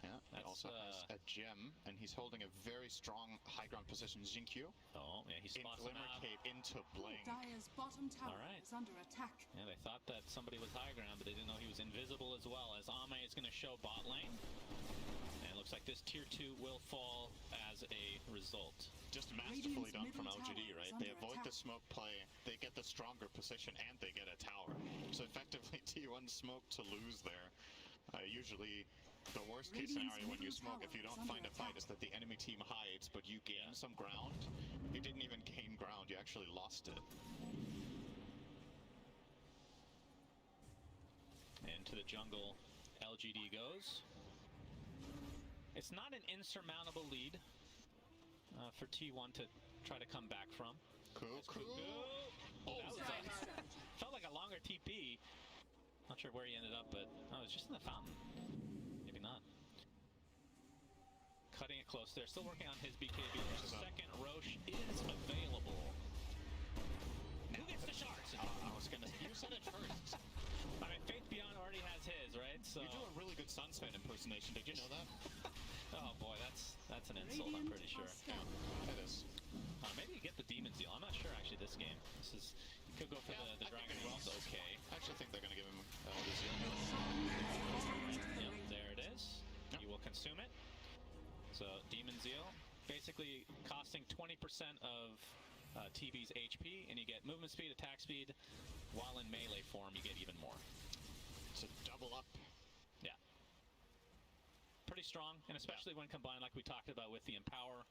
Yeah, he also has a gem, and he's holding a very strong high ground position. Jin-Q. Oh, yeah, he spots him Glimmer out. Cape into Blink. Dire's bottom tower is under attack. Yeah, they thought that somebody was high ground, but they didn't know he was invisible as well, as Ame is going to show bot lane. And it looks like this tier 2 will fall as a result. Just masterfully done from LGD, right? They avoid the smoke play, they get the stronger position, and they get a tower. So effectively, T1 smoke to lose there. Usually, the worst case scenario when you smoke, if you don't find a fight, is that the enemy team hides, but you gain some ground. You didn't even gain ground, you actually lost it. Into the jungle, LGD goes. It's not an insurmountable lead for T1 to try to come back from. Cool. Oh, that was felt like a longer TP. Not sure where he ended up, but it was just in the fountain. Maybe not. Cutting it close there. Still working on his BKB. The second Roche is available. Who gets the shards? I was gonna. You said it first. I mean, Faith Beyond already has his, right? So you do a really good Sunspan impersonation. Did you know that? Oh boy, that's an insult. I'm pretty sure. Yeah, it is. Maybe you get the Demon Zeal. I'm not sure actually. This game. You could go for the Dragon Wealth. Okay. I actually think they're gonna give him the Zeal. Yep, there it is. Yep. You will consume it. So Demon Zeal, basically costing 20% of TV's HP, and you get movement speed, attack speed, while in melee form you get even more. It's a double up. Yeah. Pretty strong, and especially when combined like we talked about with the Empower,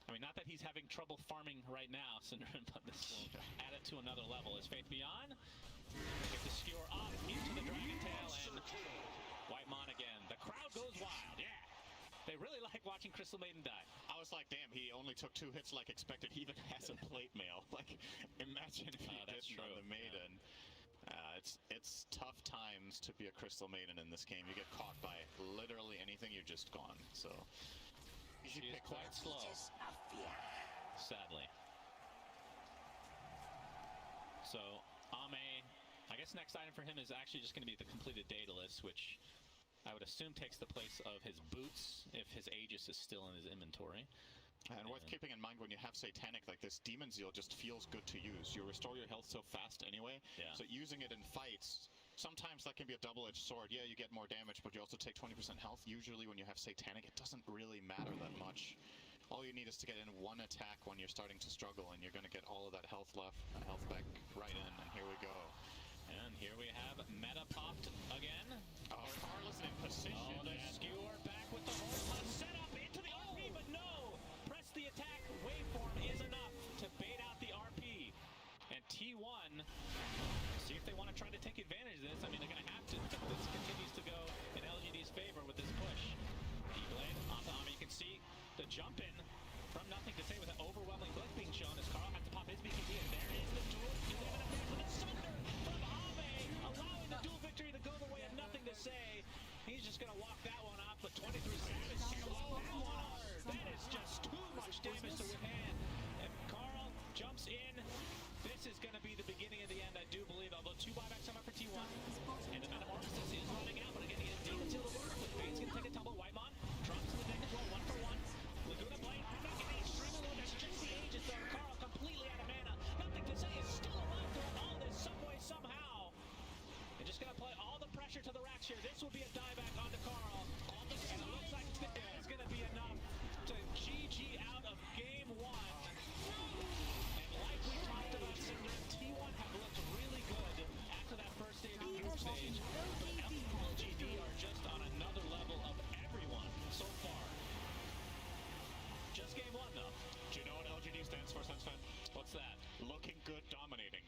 I mean, not that he's having trouble farming right now, Syndrome, but this will add it to another level. Is Faith Beyond? Get the skewer off into the Dragon Tail, and White Mon again. The crowd goes wild, yeah! They really like watching Crystal Maiden die. I was like, damn, he only took 2 hits like expected. He even has a plate mail. Like, imagine if he didn't on the Maiden. It's tough times to be a Crystal Maiden in this game. You get caught by literally anything, you're just gone. So, she's quite slow, sadly. So, Ame, I guess next item for him is actually just going to be the completed data list, which I would assume takes the place of his boots if his Aegis is still in his inventory. And worth keeping in mind when you have Satanic like this, Demon Zeal just feels good to use. You restore your health so fast anyway, so using it in fights, sometimes that can be a double-edged sword. Yeah, you get more damage, but you also take 20% health. Usually when you have Satanic, it doesn't really matter that much. All you need is to get in one attack when you're starting to struggle, and you're going to get all of that health back right in, and here we go. And here we have meta popped again. Oh, Carlos in position. Oh, the skewer back with the Horton set up into the RP, but no! Press the attack waveform is enough to bait out the RP. And T1, see if they want to try to take advantage of this. I mean, they're going to have to. This continues to go in LGD's favor with this push. D-Blade onto Ame. You can see the jump in from nothing to say with an overwhelming blitz being shown as Carl has to pop his BKB, and there is the duel. Do they have enough damage for the Sunder from Ame, allowing the duel victory to go the way of nothing to say. He's just going to walk that one off, but 23 Savage carries that one hard. That is just too much damage to withstand. And Carl jumps in. This is going to be the beginning of the end, I do believe, although 2 buybacks come up for T1. And the Metamorphosis is running out, but again, he has Demon Seal to work with. Bane's going to take a tumble. Whitemon drops to the deck as well, 1 for 1. Laguna Blade, I'm not getting extremely low. That's just the Aegis, though. Carl completely out of mana. Nothing to say, is still alive through all this some way, somehow. They're just going to play all the pressure to the racks here. This will be a dieback onto Carl. And it looks like this is going to be enough to GG out of game 1. And like we talked about, Cinder, T1 have looked really good after that first day of the group stage. But LGD are just on another level of everyone so far. Just game 1, though. Do you know what LGD stands for, Sensfan? What's that? Looking good, dominating.